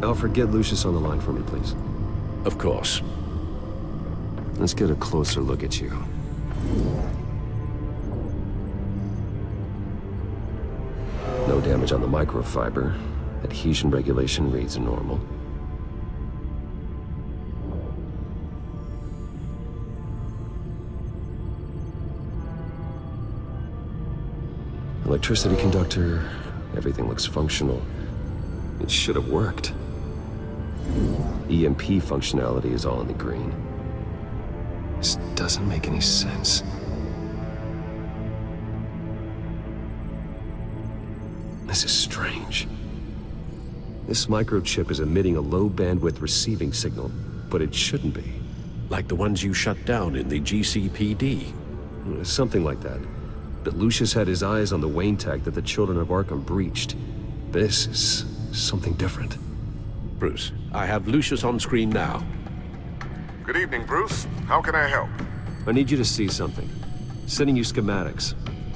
B: Alfred, get Lucius on the line for me, please.
O: Of course.
B: Let's get a closer look at you. No damage on the microfiber. Adhesion regulation reads normal. Electricity conductor, everything looks functional. It should have worked. EMP functionality is all in the green. This doesn't make any sense. This is strange. This microchip is emitting a low-bandwidth receiving signal, but it shouldn't be.
O: Like the ones you shut down in the GCPD?
B: Something like that. But Lucius had his eyes on the Wayne tag that the Children of Arkham breached. This is something different.
O: Bruce, I have Lucius on screen now.
M: Good evening, Bruce. How can I help?
B: I need you to see something. Sending you schematics.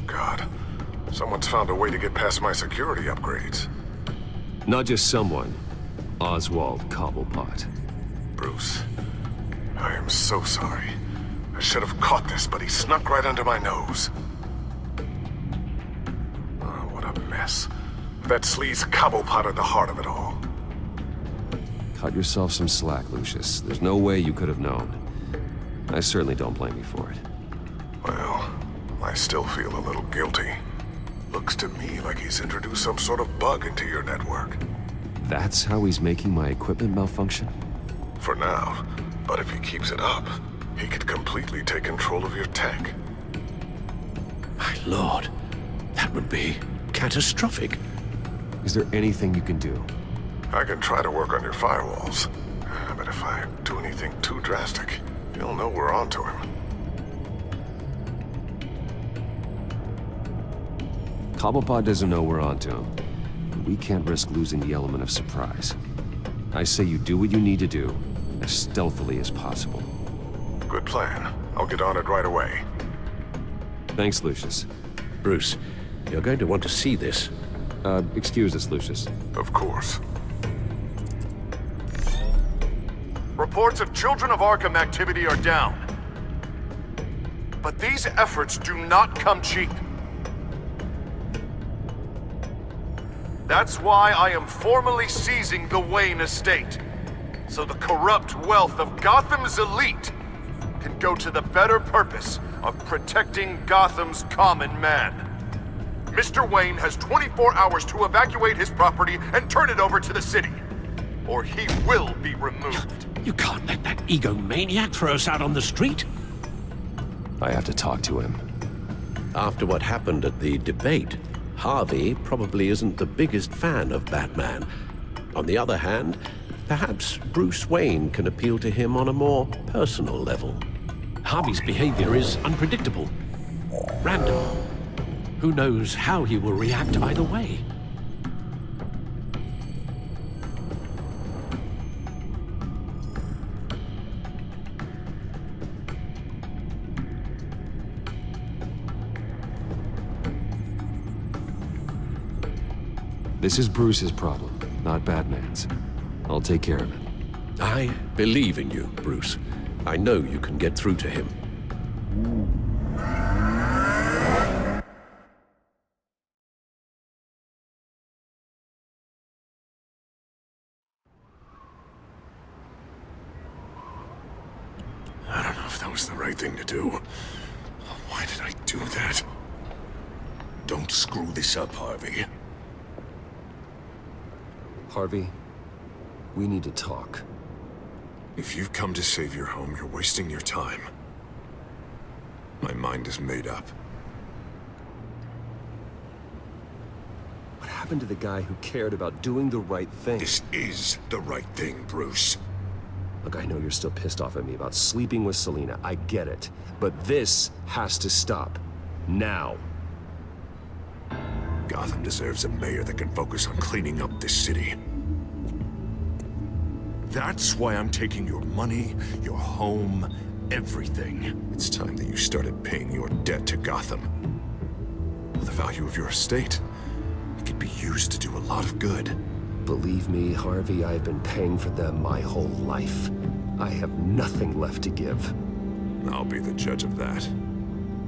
M: God, someone's found a way to get past my security upgrades.
B: Not just someone. Oswald Cobblepot.
M: Bruce, I am so sorry. I should have caught this, but he snuck right under my nose. Oh, what a mess. That sleaze Cobblepot at the heart of it all.
B: Cut yourself some slack, Lucius. There's no way you could have known. I certainly don't blame you for it.
M: Well, I still feel a little guilty. Looks to me like he's introduced some sort of bug into your network.
B: That's how he's making my equipment malfunction?
M: For now. But if he keeps it up, he could completely take control of your tech.
O: My lord, that would be catastrophic.
B: Is there anything you can do?
M: I can try to work on your firewalls. But if I do anything too drastic, you'll know we're onto him.
B: Cobblepot doesn't know we're onto him. We can't risk losing the element of surprise. I say you do what you need to do, as stealthily as possible.
M: Good plan. I'll get on it right away.
B: Thanks, Lucius.
O: Bruce, you're going to want to see this.
B: Excuse us, Lucius.
M: Of course. Reports of Children of Arkham activity are down. But these efforts do not come cheap. That's why I am formally seizing the Wayne estate, so the corrupt wealth of Gotham's elite can go to the better purpose of protecting Gotham's common man. Mr. Wayne has 24 hours to evacuate his property and turn it over to the city, or he will be removed.
O: You can't let that egomaniac throw us out on the street.
B: I have to talk to him.
O: After what happened at the debate, Harvey probably isn't the biggest fan of Batman. On the other hand, perhaps Bruce Wayne can appeal to him on a more personal level. Harvey's behavior is unpredictable, random. Who knows how he will react either way?
B: This is Bruce's problem, not Batman's. I'll take care of it.
O: I believe in you, Bruce. I know you can get through to him.
M: I don't know if that was the right thing to do. Why did I do that? Don't screw this up, Harvey.
B: Harvey, we need to talk.
M: If you've come to save your home, you're wasting your time. My mind is made up.
B: What happened to the guy who cared about doing the right thing?
M: This is the right thing, Bruce.
B: Look, I know you're still pissed off at me about sleeping with Selina. I get it. But this has to stop. Now.
M: Gotham deserves a mayor that can focus on cleaning up this city. That's why I'm taking your money, your home, everything. It's time that you started paying your debt to Gotham. For the value of your estate, it could be used to do a lot of good.
B: Believe me, Harvey, I've been paying for them my whole life. I have nothing left to give.
M: I'll be the judge of that.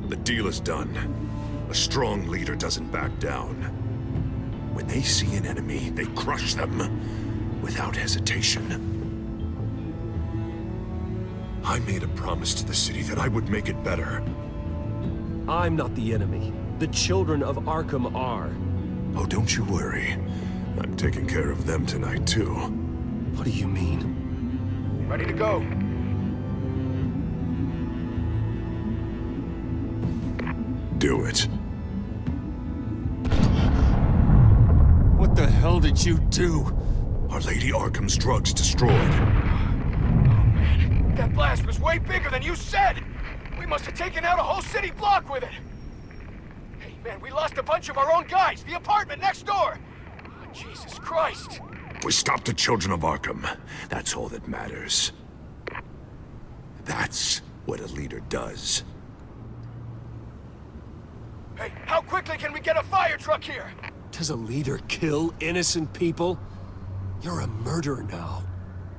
M: The deal is done. A strong leader doesn't back down. When they see an enemy, they crush them without hesitation. I made a promise to the city that I would make it better.
B: I'm not the enemy. The children of Arkham are.
M: Oh, don't you worry. I'm taking care of them tonight, too.
B: What do you mean?
I: Ready to go.
M: Do it.
O: What the hell did you do?
M: Our Lady Arkham's drugs destroyed.
I: That blast was way bigger than you said! We must have taken out a whole city block with it! Hey, man, we lost a bunch of our own guys! The apartment next door! Oh, Jesus Christ!
M: We stopped the children of Arkham. That's all that matters. That's what a leader does.
I: Hey, how quickly can we get a fire truck here?
B: Does a leader kill innocent people? You're a murderer now.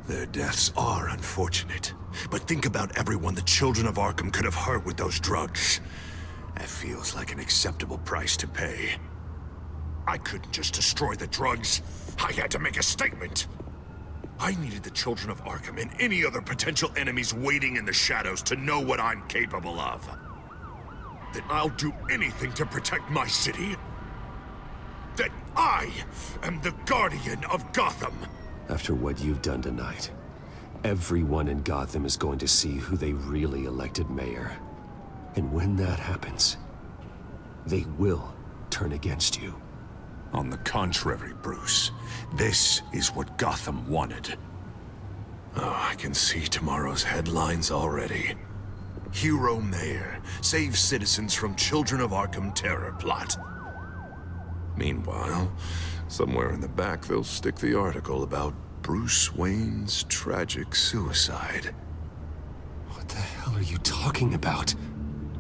M: Their deaths are unfortunate. But think about everyone the children of Arkham could have hurt with those drugs. That feels like an acceptable price to pay. I couldn't just destroy the drugs. I had to make a statement. I needed the children of Arkham and any other potential enemies waiting in the shadows to know what I'm capable of. That I'll do anything to protect my city. That I am the guardian of Gotham.
B: After what you've done tonight, everyone in Gotham is going to see who they really elected mayor. And when that happens, they will turn against you.
M: On the contrary, Bruce, this is what Gotham wanted. Oh, I can see tomorrow's headlines already. Hero Mayor saves citizens from Children of Arkham terror plot. Meanwhile, somewhere in the back they'll stick the article about Bruce Wayne's tragic suicide.
B: What the hell are you talking about?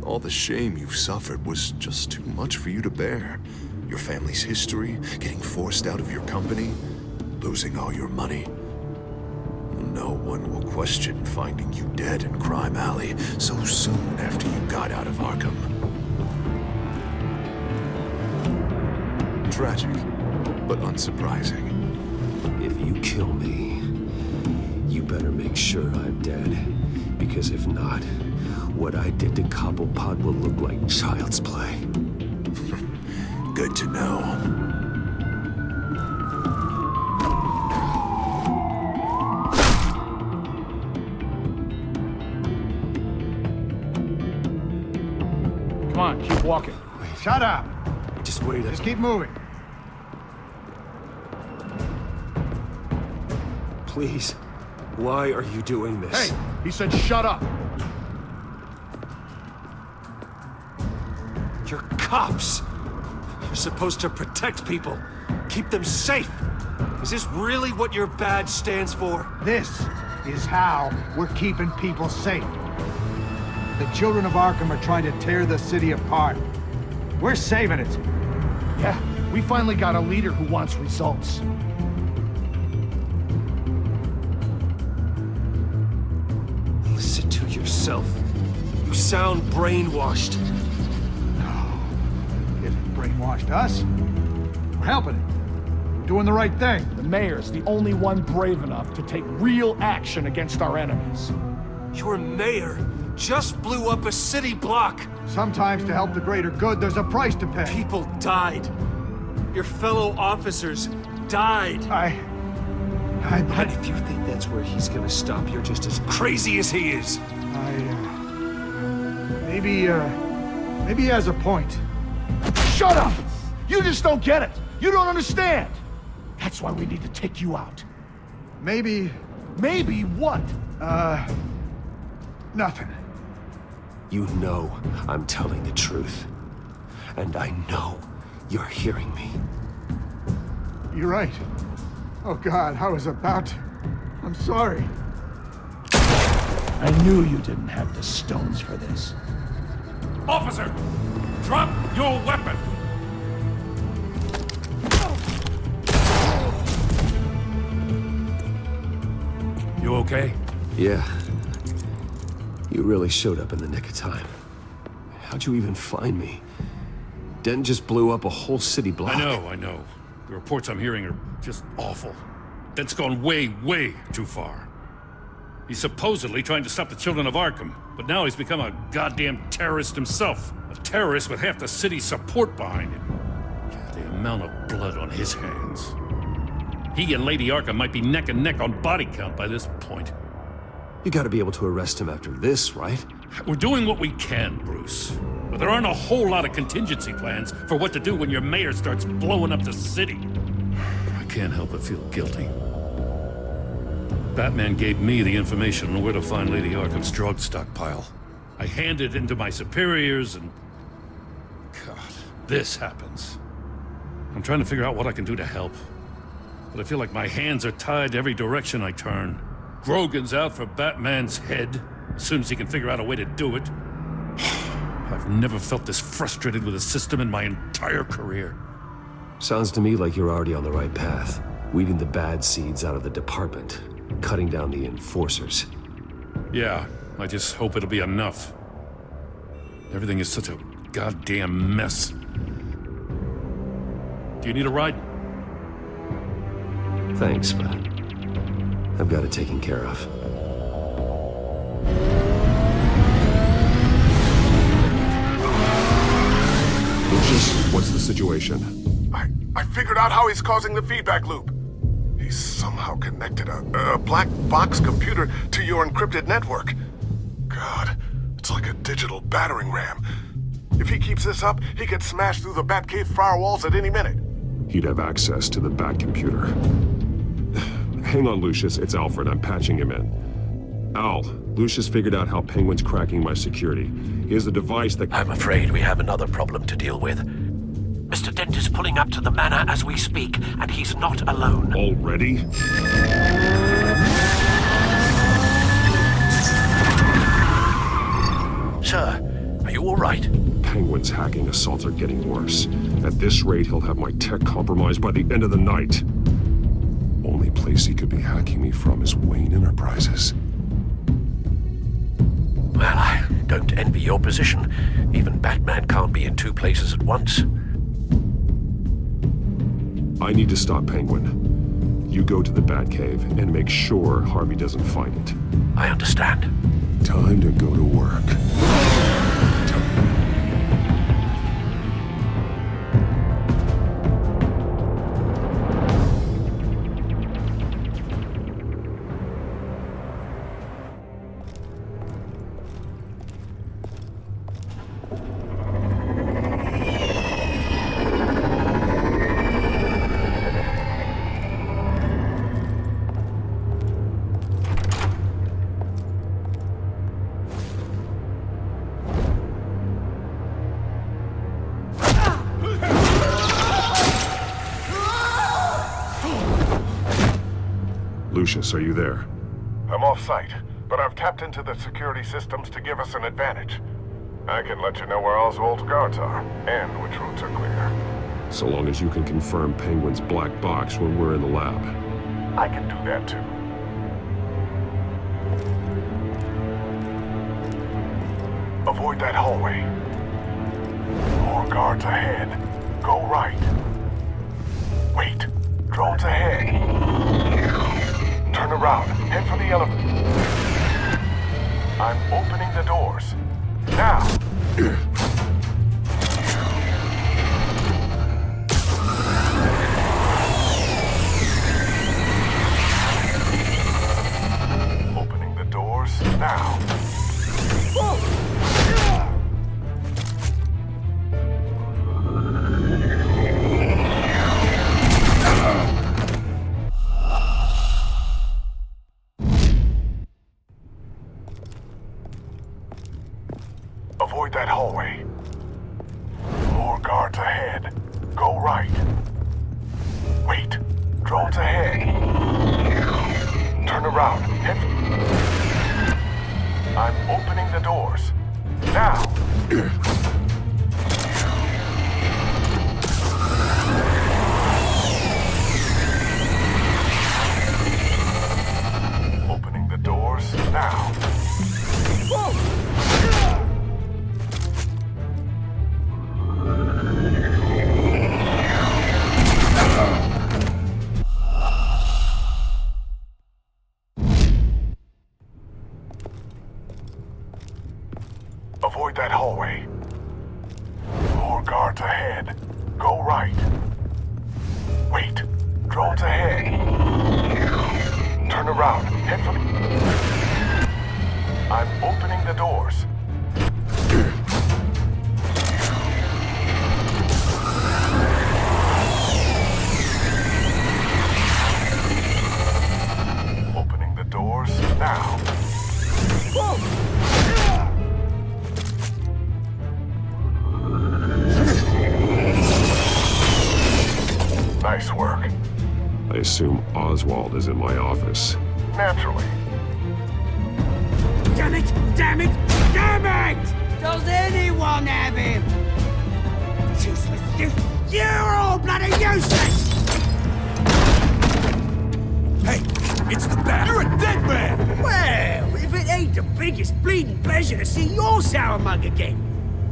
M: All the shame you've suffered was just too much for you to bear. Your family's history, getting forced out of your company, losing all your money. No one will question finding you dead in Crime Alley so soon after you got out of Arkham. Tragic, but unsurprising.
B: If you kill me, you better make sure I'm dead. Because if not, what I did to Cobblepot will look like child's play.
M: Good to know.
I: Come on, keep walking. Shut up!
B: Just wait.
I: Just keep moving.
B: Please. Why are you doing this?
I: Hey, he said shut up.
B: You're cops. You're supposed to protect people. Keep them safe. Is this really what your badge stands for?
I: This is how we're keeping people safe. The children of Arkham are trying to tear the city apart. We're saving it. Yeah, we finally got a leader who wants results.
B: Listen to yourself. You sound brainwashed.
I: No. It brainwashed us. We're helping it. We're doing the right thing. The mayor's the only one brave enough to take real action against our enemies.
B: Your mayor just blew up a city block.
I: Sometimes to help the greater good, there's a price to pay.
B: People died. Your fellow officers died.
I: And
B: if you think that's where he's gonna stop, you're just as crazy as he is.
I: Maybe he has a point. Shut up! You just don't get it. You don't understand. That's why we need to take you out. Maybe what? Nothing.
B: You know I'm telling the truth. And I know you're hearing me.
I: You're right. Oh God, I was about to. I'm sorry. I knew you didn't have the stones for this.
D: Officer, drop your weapon! You okay?
B: Yeah. You really showed up in the nick of time. How'd you even find me? Dent just blew up a whole city block.
D: I know. The reports I'm hearing are just awful. Dent's gone way, way too far. He's supposedly trying to stop the children of Arkham, but now he's become a goddamn terrorist himself. A terrorist with half the city's support behind him. The amount of blood on his hands. He and Lady Arkham might be neck and neck on body count by this point.
B: You gotta be able to arrest him after this, right?
D: We're doing what we can, Bruce. But there aren't a whole lot of contingency plans for what to do when your mayor starts blowing up the city. I can't help but feel guilty. Batman gave me the information on where to find Lady Arkham's drug stockpile. I handed it in to my superiors and... God, this happens. I'm trying to figure out what I can do to help. But I feel like my hands are tied every direction I turn. Grogan's out for Batman's head, as soon as he can figure out a way to do it. I've never felt this frustrated with a system in my entire career.
B: Sounds to me like you're already on the right path. Weeding the bad seeds out of the department. Cutting down the enforcers.
D: Yeah, I just hope it'll be enough. Everything is such a goddamn mess. Do you need a ride?
B: Thanks, but I've got it taken care of.
M: Lucius, what's the situation? I figured out how he's causing the feedback loop. He's somehow connected a black box computer to your encrypted network. God, it's like a digital battering ram. If he keeps this up, he could smash through the Batcave firewalls at any minute.
S: He'd have access to the Bat computer. Hang on, Lucius. It's Alfred. I'm patching him in. Al, Lucius figured out how Penguin's cracking my security. He has a device that...
O: I'm afraid we have another problem to deal with. Mr. Dent is pulling up to the manor as we speak, and he's not alone.
S: Already?
O: Sir, are you all right?
S: Penguin's hacking assaults are getting worse. At this rate, he'll have my tech compromised by the end of the night. Only place he could be hacking me from is Wayne Enterprises.
O: Well, I don't envy your position. Even Batman can't be in two places at once.
S: I need to stop Penguin. You go to the Batcave and make sure Harvey doesn't find it.
O: I understand.
S: Time to go to work. Lucius, are you there?
M: I'm off-site, but I've tapped into the security systems to give us an advantage. I can let you know where Oswald's guards are, and which routes are clear.
S: So long as you can confirm Penguin's black box when we're in the lab.
M: I can do that too. Avoid that hallway. More guards ahead. Go right. Wait. Drones ahead. Turn around. Head for the elevator. I'm opening the doors. Now! Opening the doors now. Avoid that hallway. More guards ahead. Go right. Wait. Drones ahead. Turn around. Head. I'm opening the doors. Now! Opening the doors now. Avoid that hallway. More guards ahead. Go right. Wait. Drones ahead. Turn around. Head for me. I'm opening the doors. Opening the doors now. Nice work.
S: I assume Oswald is in my office.
M: Naturally.
L: Damn it! Damn it! Damn it! Does anyone have him? Useless! You're all bloody useless!
H: Hey, it's the bat. You're a dead man!
L: Well, if it ain't the biggest bleeding pleasure to see your sour mug again.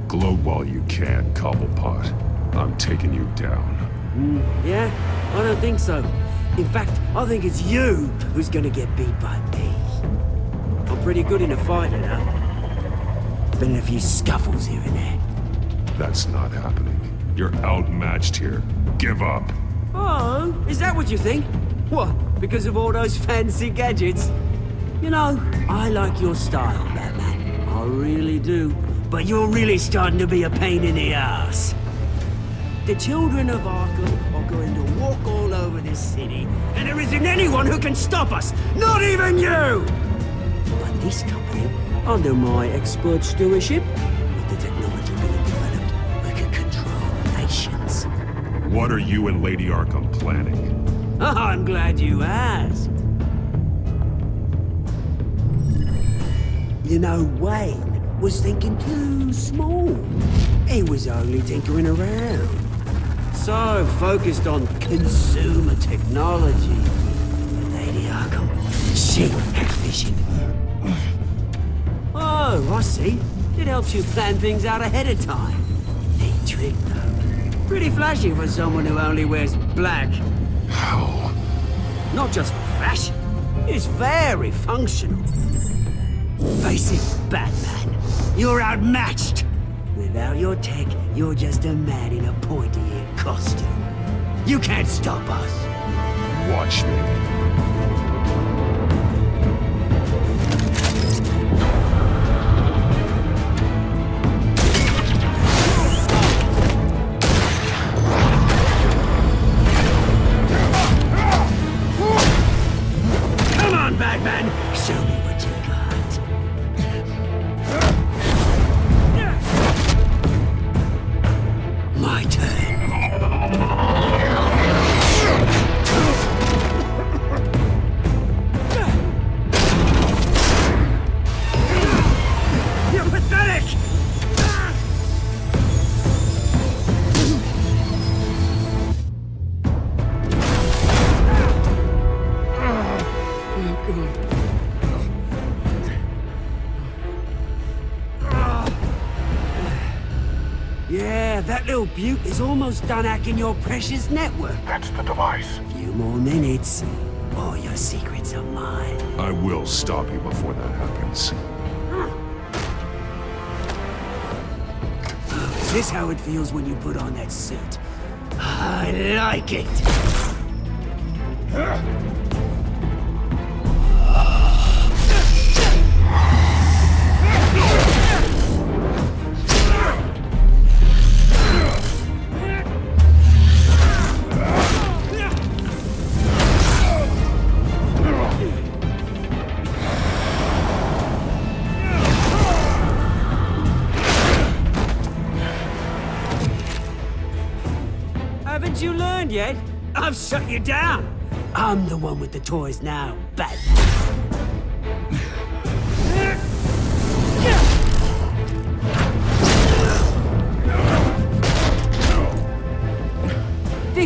S: Gloat while you can, Cobblepot. I'm taking you down.
K: Yeah? I don't think so. In fact, I think it's you who's gonna get beat by me. I'm pretty good in a fight, you know. Been in a few scuffles here and there.
S: That's not happening. You're outmatched here. Give up.
K: Oh, is that what you think? What, because of all those fancy gadgets? You know, I like your style, Batman. I really do. But you're really starting to be a pain in the ass. The children of Arkham are going to walk all over this city, and there isn't anyone who can stop us, not even you! But this company, under my expert stewardship, with the technology being developed, we can control nations.
S: What are you and Lady Arkham planning?
K: Oh, I'm glad you asked. You know, Wayne was thinking too small. He was only tinkering around. So focused on consumer technology. But Lady Arkham, she had vision. Oh, I see. It helps you plan things out ahead of time. Neat trick, though. Pretty flashy for someone who only wears black.
S: How?
K: Not just for fashion. It's very functional. Face it, Batman. You're outmatched. Without your tech, you're just a man in a pointy-eared costume. You can't stop us.
S: Watch me.
K: Come on, Batman! Show me what you got. My turn. You're pathetic! Yeah, that little beaut is almost done hacking your precious network.
M: That's the device.
K: Few more minutes, all your secrets are mine.
S: I will stop you before that happens.
K: Is this how it feels when you put on that suit? I like it! Haven't you learned yet? I've shut you down. I'm the one with the toys now, Batman.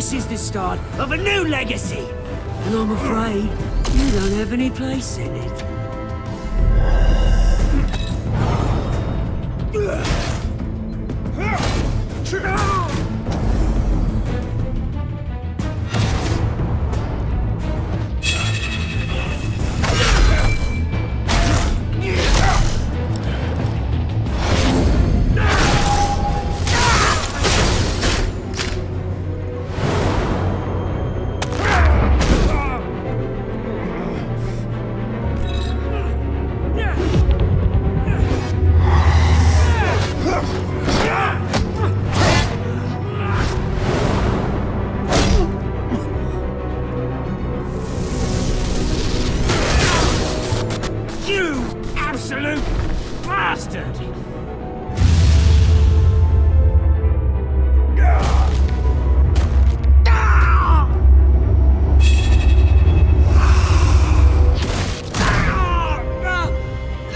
L: This is the start of a new legacy. And I'm afraid you don't have any place in it. Absolute bastard!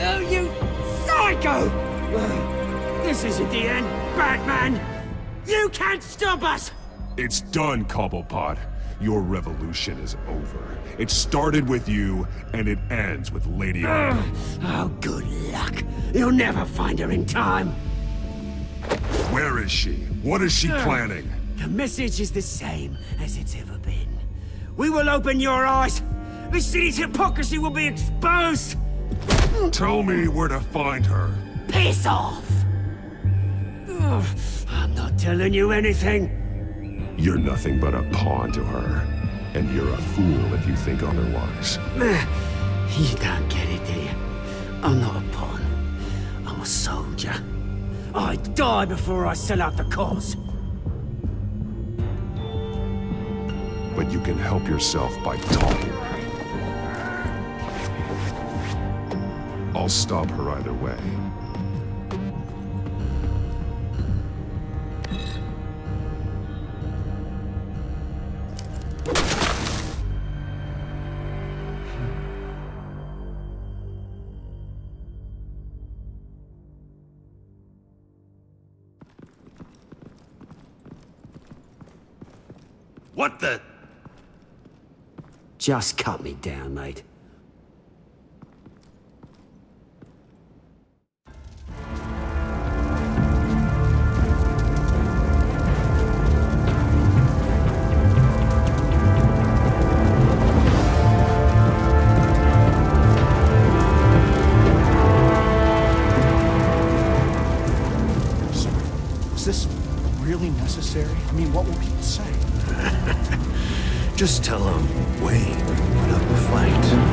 L: Oh, you psycho! This isn't the end, Batman! You can't stop us!
S: It's done, Cobblepot. Your revolution is over. It started with you, and it ends with Lady Arkham.
L: Oh, good luck. You'll never find her in time.
S: Where is she? What is she planning?
L: The message is the same as it's ever been. We will open your eyes. The city's hypocrisy will be exposed.
S: Tell me where to find her.
L: Piss off! I'm not telling you anything.
S: You're nothing but a pawn to her. And you're a fool if you think otherwise.
L: You don't get it, do you? I'm not a pawn. I'm a soldier. I die before I sell out the cause.
S: But you can help yourself by talking. I'll stop her either way.
O: What the?
L: Just cut me down, mate.
J: Is this really necessary? I mean, what will people say?
O: Just tell them Wayne put up a fight.